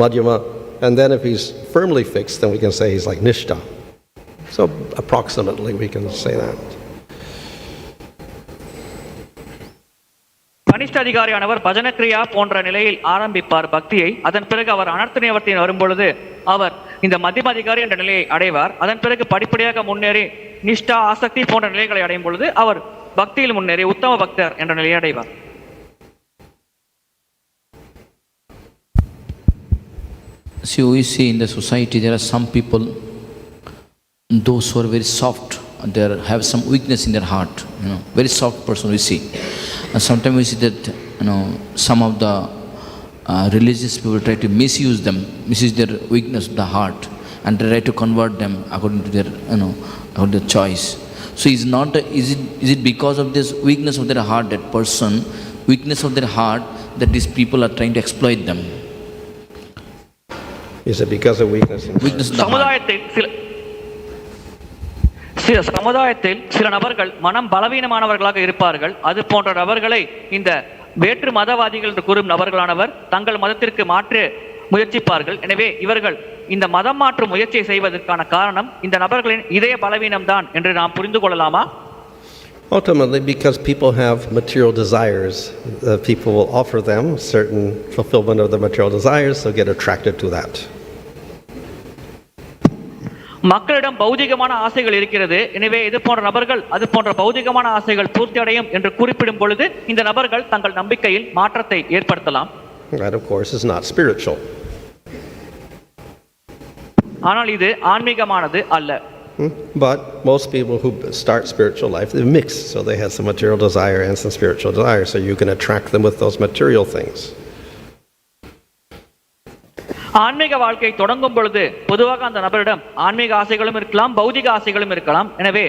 S1: madhyama. And then if he's firmly fixed, then we can say he's like nishta. So approximately we can say that.
S2: கனிஷ்ட அதிகாரியானவர் பஜன கிரியா போன்ற நிலையில் ஆரம்பிப்பார் பக்தியை. அதன் பிறகு அவர் அனர்த்த நிவர்த்தி வரும்பொழுது அவர் இந்த மத்தியம அதிகாரி என்ற நிலையை அடைவார். அதன் பிறகு படிப்படியாக முன்னேறி நிஷ்டா ஆசக்தி போன்ற நிலைகளை அடையும் பொழுது அவர் பக்தியில் முன்னேறி உத்தம பக்தர் என்ற நிலையை அடைவார்.
S3: So we see in the society there are some people, those who are very soft, they have some weakness in their heart, very soft person we see. And sometimes we see that some of the religious people try to misuse their weakness of the heart, and try to convert them according to their according to their choice. So is it because of this weakness of their heart, that person weakness of their heart, that these people are trying to exploit them?
S1: Is it because of weakness in
S2: சமுதாயத்தில் சில நபர்கள் மனம் பலவீனமானவர்களாக இருப்பார்கள். அது போன்ற நபர்களை இந்த வேற்று மதவாதிகள் என்று கூறும் நபர்களானவர் தங்கள் மதத்திற்கு மாற்று முயற்சிப்பார்கள். எனவே இவர்கள் இந்த மதம் மாற்று முயற்சியை செய்வதற்கான காரணம் இந்த நபர்களின் இதய பலவீனம் தான் என்று நாம் புரிந்து கொள்ளலாமா?
S1: Ultimately, because people have material desires, people will offer them certain fulfillment of the material desires, so get attracted to that.
S2: மக்களிடம் பௌதிகமான ஆசைகள் இருக்கிறது. எனவே இது போன்ற நபர்கள் அது போன்ற பௌதிகமான ஆசைகள் பூர்த்தி அடையும் என்று குறிப்பிடும் பொழுது இந்த நபர்கள் தங்கள் நம்பிக்கையில் மாற்றத்தை ஏற்படுத்தலாம்.
S1: That of course is not spiritual.
S2: ஆனால் இது ஆன்மீகமானது அல்ல.
S1: But most people who start spiritual life, they mix, so they have some material desire and some spiritual desire, so you can attract them with those material things.
S2: ஆன்மீக வாழ்க்கை தொடங்கும் பொழுது பொதுவாக அந்த நபரிடம் ஆன்மீக ஆசைகளும் இருக்கலாம், பௌதிக ஆசைகளும் இருக்கலாம். எனவே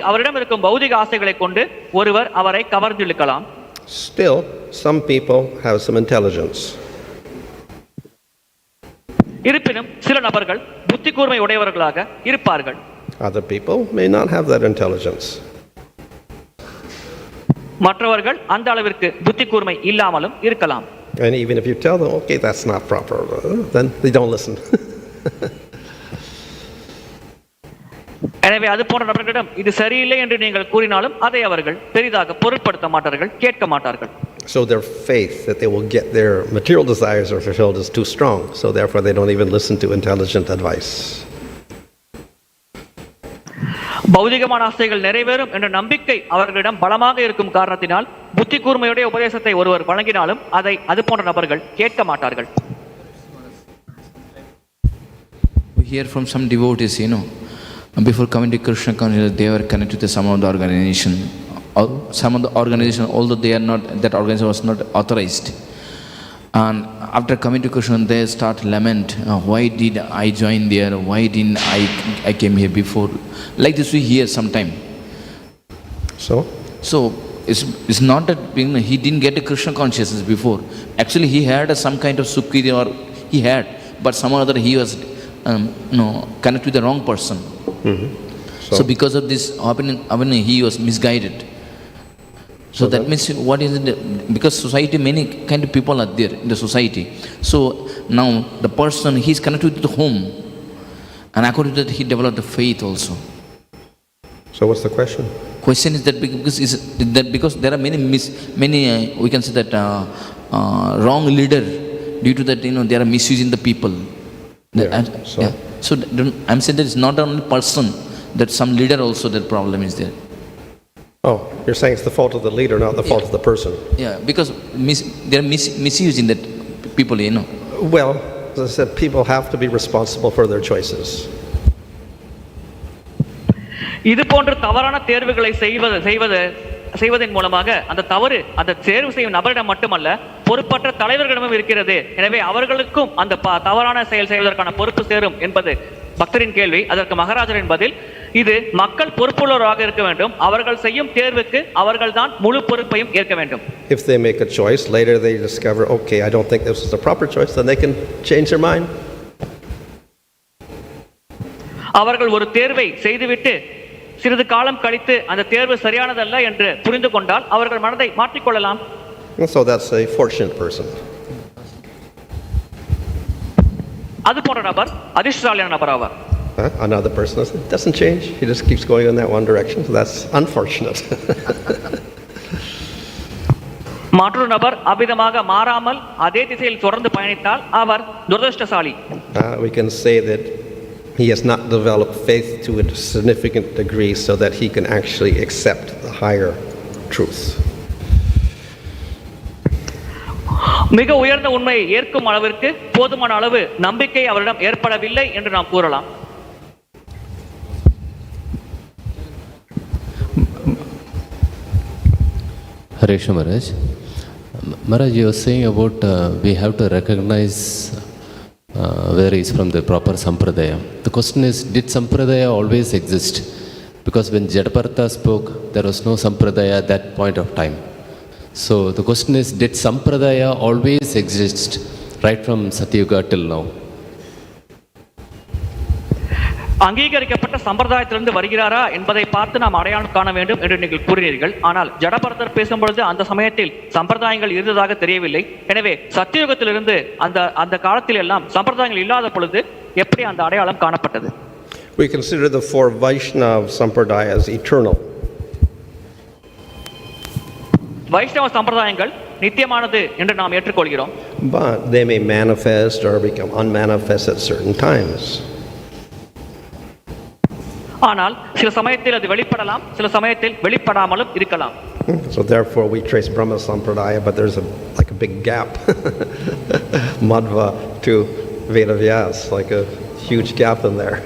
S2: அவரிடம் இருக்கும் பௌதிக ஆசைகளை கொண்டு ஒருவர் அவரை கவர்ந்திழுக்கலாம்.
S1: Still, some people have some intelligence.
S2: இருப்பினும் சில நபர்கள் புத்தி கூர்மை உடையவர்களாக இருப்பார்கள்.
S1: Other people may not have that intelligence.
S2: மற்றவர்கள் அந்த அளவிற்கு புத்தி கூர்மை இல்லாமலும் இருக்கலாம்.
S1: And even if you tell them, okay, that's not proper, then they don't listen.
S2: எனவே அது போன்ற நபர்களிடம் இது சரியில்லை என்று நீங்கள் கூறினாலும் அதை அவர்கள் பெரிதாக பொருட்படுத்த மாட்டார்கள், கேட்க மாட்டார்கள்.
S1: So their faith that they will get their material desires are fulfilled is too strong, so therefore they don't even listen to intelligent advice.
S2: பௌதிகமான ஆசைகள் நிறைவேறும் என்ற நம்பிக்கை அவர்களிடம் பலமாக இருக்கும் காரணத்தினால் புத்தி கூர்மையுடைய உபதேசத்தை ஒருவர் வழங்கினாலும் அதை அது போன்ற நபர்கள் கேட்க மாட்டார்கள்.
S3: We hear from some devotees, before coming to Krishna consciousness, they were connected to some of the organization. Some of the organization, although they are not, that organization was not authorized. And after coming to Krishna, they start lament, why did I join there? Why didn't I came here before? Like this we hear sometime. So it's not that he didn't get a Krishna consciousness before. Actually, he had some kind of sukhi, or he had, but somehow or other he was connected with the wrong person.
S1: Mm-hmm.
S3: So because of this happening, he was misguided. So that means what is it? Because society, many kind of people are there in the society. So now the person, he is connected to the home, and according to that he developed the faith also.
S1: So what's the question?
S3: Question is that because there are many we can say that wrong leader, due to that they are misusing the people. So I'm saying that it's not only person, that some leader also that problem is there.
S1: Oh, you're saying it's the fault of the leader, not the fault of the person.
S3: Yeah, because they are misusing that people, you know.
S1: Well, as I said, people have to be responsible for their choices.
S2: இது போன்ற தவறான தேர்வுகளை செய்வதன் மூலமாக அந்த தவறு அந்த தேர்வு செய்யும் நபரிடம் மட்டுமல்ல, பொறுப்பற்ற தலைவர்களிடமும் இருக்கிறது. எனவே அவர்களுக்கும் அந்த தவறான செயல் செய்வதற்கான பொறுப்பு சேரும் என்பது பக்தரின் கேள்வி. அதற்கு மகாராஜரின் பதில், இது மக்கள் பொறுப்புள்ளவராக இருக்க வேண்டும். அவர்கள் செய்யும் தேர்வுக்கு அவர்கள் தான் முழு பொறுப்பையும் ஏற்க வேண்டும்.
S1: If they make a choice, later they discover, okay, I don't think this is the proper choice, then they can change their mind.
S2: அவர்கள் ஒரு தேர்வை செய்துவிட்டு சிறிது காலம் கழித்து அந்த தேர்வு சரியானதல்ல என்று புரிந்து கொண்டால் அவர்கள் மனதை மாற்றிக்கொள்ளலாம்.
S1: So that's a fortunate person.
S2: அது போன்ற நபர் அதிர்ஷ்டசாலியான நபர் ஆவார்.
S1: Another person doesn't change. He just keeps going in that one direction. So that's unfortunate.
S2: மற்றொரு நபர் அபிதமாக மாறாமல் அதே திசையில் தொடர்ந்து பயணித்தால் அவர் துரதிர்ஷ்டசாலி.
S1: We can say that he has not developed faith to a significant degree so that he can actually accept the higher truth.
S2: மிக உயர்ந்த உண்மையை ஏற்கும் அளவிற்கு போதுமான அளவு நம்பிக்கை அவரிடம் ஏற்படவில்லை என்று நாம் கூறலாம்.
S5: Hare Krishna Maharaj. Maharaj, you were saying about we have to recognize whether he is from the proper sampradaya. The question is, did sampradaya always exist? Because when Jadapartha spoke, there was no sampradaya at that point of time. So the question is, did sampradaya always exist right from Satyuga till now?
S2: அங்கீகரிக்கப்பட்ட சம்பிரதாயத்திலிருந்து வருகிறாரா என்பதை பார்த்து நாம் அடையாளம் காண வேண்டும் என்று நீங்கள் கூறினீர்கள். ஆனால் ஜடபரதர் பேசும்பொழுது அந்த சமயத்தில் சம்பிரதாயங்கள் இருந்ததாக தெரியவில்லை. எனவே சத்தியுகத்திலிருந்து அந்த காலத்தில் எல்லாம் சம்பிரதாயங்கள் இல்லாத பொழுது எப்படி அந்த அடையாளம் காணப்பட்டது?
S1: We consider the four Vaishnava sampradayas eternal.
S2: வைஷ்ணவ சம்பிரதாயங்கள் நித்தியமானது என்று நாம் ஏற்றுக்கொள்கிறோம்.
S1: But they may manifest or become unmanifest at certain times.
S2: ஆனால் சில சமயத்தில் அது வெளிப்படலாம், சில சமயத்தில் வெளிப்படாமலும் இருக்கலாம்.
S1: So therefore we trace Brahma Sampradaya, but there's like a big gap. Madhva to Veda Vyāsa, like a huge gap in there.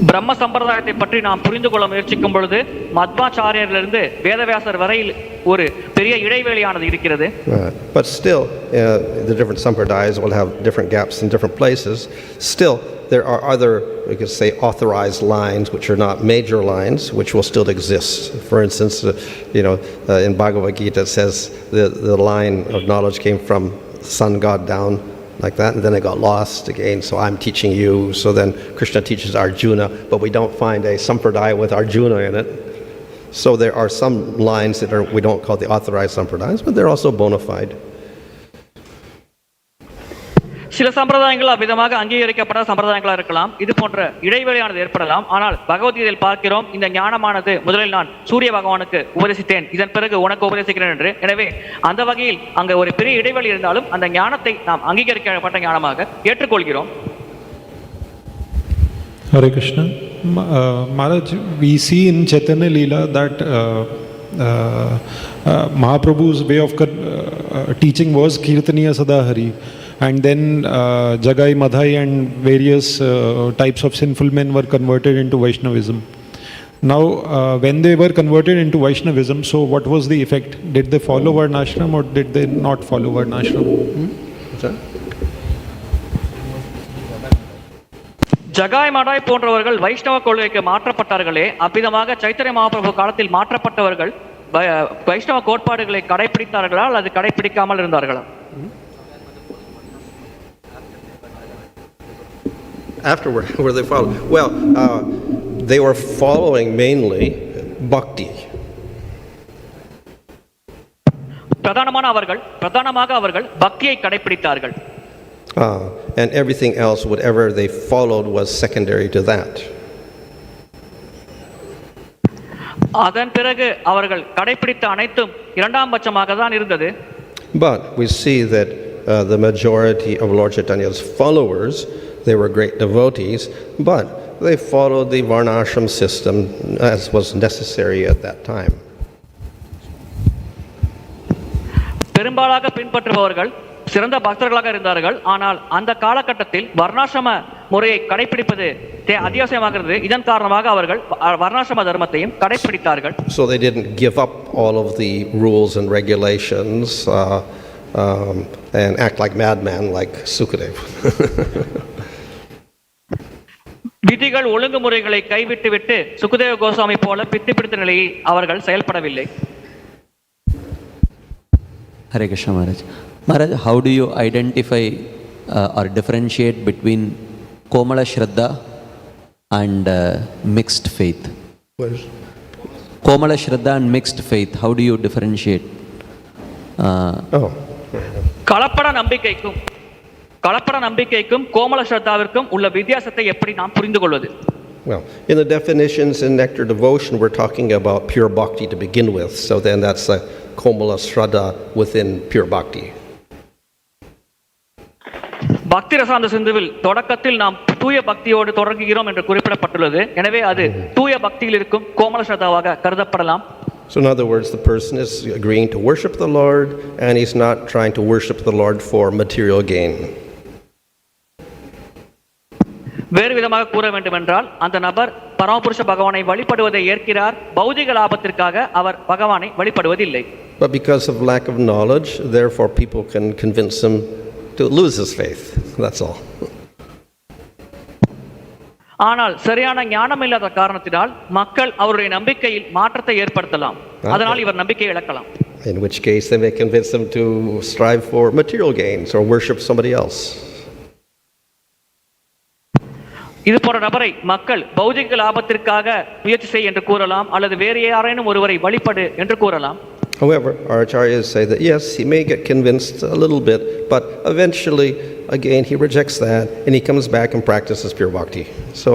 S2: பிரம்ம சம்பிரதாயத்தை பற்றி நாம் புரிந்து கொள்ள முயற்சிக்கும் பொழுது மத்வாச்சாரியரிலிருந்து வேதவியாசர் வரையில் ஒரு பெரிய இடைவெளியானது இருக்கிறது.
S1: But still, the different sampradayas will have different gaps in different places. Still, there are other, we could say, authorized lines which are not major lines, which will still exist. For instance, in Bhagavad Gita it says the line of knowledge came from sun god down, like that, and then it got lost again, so I'm teaching you. So then Krishna teaches Arjuna, but we don't find a sampradaya with Arjuna in it. So there are some lines that we don't call the authorized sampradayas, but they're also bona fide.
S2: சில சம்பிரதாயங்கள் அவ்விதமாக அங்கீகரிக்கப்பட்ட சம்பிரதாயங்களாக இருக்கலாம். இது போன்ற இடைவெளியானது ஏற்படலாம். ஆனால் பகவத்கீதையில் பார்க்கிறோம், இந்த ஞானமானது முதலில் நான் சூரிய பகவானுக்கு உபதேசித்தேன், இதன் பிறகு உனக்கு உபதேசிக்கிறேன் என்று. எனவே அந்த வகையில் அங்கே ஒரு பெரிய இடைவெளி இருந்தாலும் அந்த ஞானத்தை நாம் அங்கீகரிக்கப்பட்ட ஞானமாக ஏற்றுக்கொள்கிறோம்.
S6: Hare Krishna. Maharaj, we see in Chaitanya Leela that Mahaprabhu's way of teaching was Kirtaniya Sadahari. And then Jagai, Madhai and various types of sinful men were converted into Vaishnavism. Now, when they were converted into Vaishnavism, so what was the effect? Did they follow Varnashram or did they not follow Varnashram?
S2: Jagai மடாய் போன்றவர்கள் வைஷ்ணவ கொள்கைக்கு மாற்றப்பட்டார்களே, அவ்விதமாக சைத்தன்ய மகாபிரபு காலத்தில் மாற்றப்பட்டவர்கள் வைஷ்ணவ கோட்பாடுகளை கடைபிடித்தார்களா அல்லது கடைபிடிக்காமல் இருந்தார்களா?
S1: Afterward, where they followed? Well, they were following mainly bhakti.
S2: பிரதானமாக அவர்கள் பக்தியை கடைபிடித்தார்கள்.
S1: And everything else, whatever they followed, was secondary to that.
S2: அதன் பிறகு அவர்கள் கடைபிடித்த அனைத்தும் இரண்டாம் பட்சமாக தான் இருந்தது.
S1: But we see that the majority of Lord Chaitanya's followers, they were great devotees, but they followed the varnashram system as was necessary at that time.
S2: பெரும்பாலாக பின்பற்றுபவர்கள் சிறந்த பக்தர்களாக இருந்தார்கள். ஆனால் அந்த காலகட்டத்தில் வர்ணாசிரம முறையை கடைபிடிப்பது அத்தியாவசியமாகிறது. இதன் காரணமாக அவர்கள் வர்ணாசிரம தர்மத்தையும் கடைபிடித்தார்கள்.
S1: So they didn't give up all of the rules and regulations and act like madman like Śukadeva.
S2: விதிகள் ஒழுங்குமுறைகளை கைவிட்டுவிட்டு சுகதேவ கோஸ்வாமி போல பித்து பிடித்த நிலையை அவர்கள் செயல்படவில்லை.
S4: Hare Krishna Maharaj. Maharaj, how do you identify or differentiate between Komala Shraddha and mixed faith? Komala Shraddha and mixed faith, how do you differentiate?
S2: கலப்பட நம்பிக்கைக்கும் கோமல ஸ்ரத்தாவிற்கும் உள்ள வித்தியாசத்தை எப்படி நாம் புரிந்து கொள்வது?
S1: Well, in the definitions in Nectar Devotion, we're talking about pure bhakti to begin with. So then that's a Komala Shraddha within pure bhakti.
S2: பக்தி ரசாந்த சிந்துவில் தொடக்கத்தில் நாம் தூய பக்தியோடு தொடங்குகிறோம் என்று குறிப்பிடப்பட்டுள்ளது. எனவே அது தூய பக்தியில் இருக்கும் கோமல ஸ்ரத்தாவாக கருதப்படலாம்.
S1: So in other words, the person is agreeing to worship the Lord and he's not trying to worship the Lord for material gain.
S2: வேறு விதமாக கூற வேண்டும் என்றால் அந்த நபர் பரமபுருஷ பகவானை வழிபடுவதை ஏற்கிறார், பௌதிக லாபத்திற்காக அவர் பகவானை வழிபடுவதில்லை.
S1: But because of lack of knowledge, therefore people can convince him to lose his faith. That's all.
S2: ஆனால் சரியான ஞானம் இல்லாத காரணத்தினால் மக்கள் அவருடைய நம்பிக்கையில் மாற்றத்தை ஏற்படுத்தலாம். அதனால் இவர் நம்பிக்கையை இழக்கலாம்.
S1: In which case they may convince him to strive for material gains or worship somebody else.
S2: இது போன்ற நபரை மக்கள் பௌதிக லாபத்திற்காக முயற்சி செய் என்று கூறலாம், அல்லது வேறு யாரேனும் ஒருவரை வழிபடு என்று கூறலாம்.
S1: However, our acharyas say that yes, he may get convinced a little bit, but eventually, again, he rejects that and he comes back and practices pure bhakti. So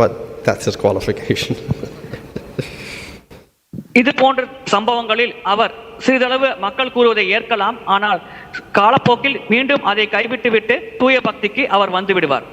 S1: that's his qualification.
S2: இது போன்ற சம்பவங்களில் அவர் சிறிதளவு மக்கள் கூறுவதை ஏற்கலாம், ஆனால் காலப்போக்கில் மீண்டும் அதை கைவிட்டுவிட்டு தூய பக்திக்கு அவர் வந்து விடுவார்.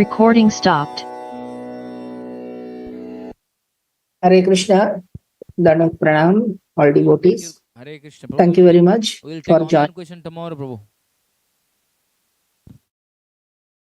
S7: Recording stopped.
S8: Hare Krishna, Dandavat Pranam, all devotees.
S9: Hare Krishna, Prabhu.
S8: Thank you very much
S9: We'll
S8: for
S9: take
S8: joining.
S9: one question tomorrow, Prabhu.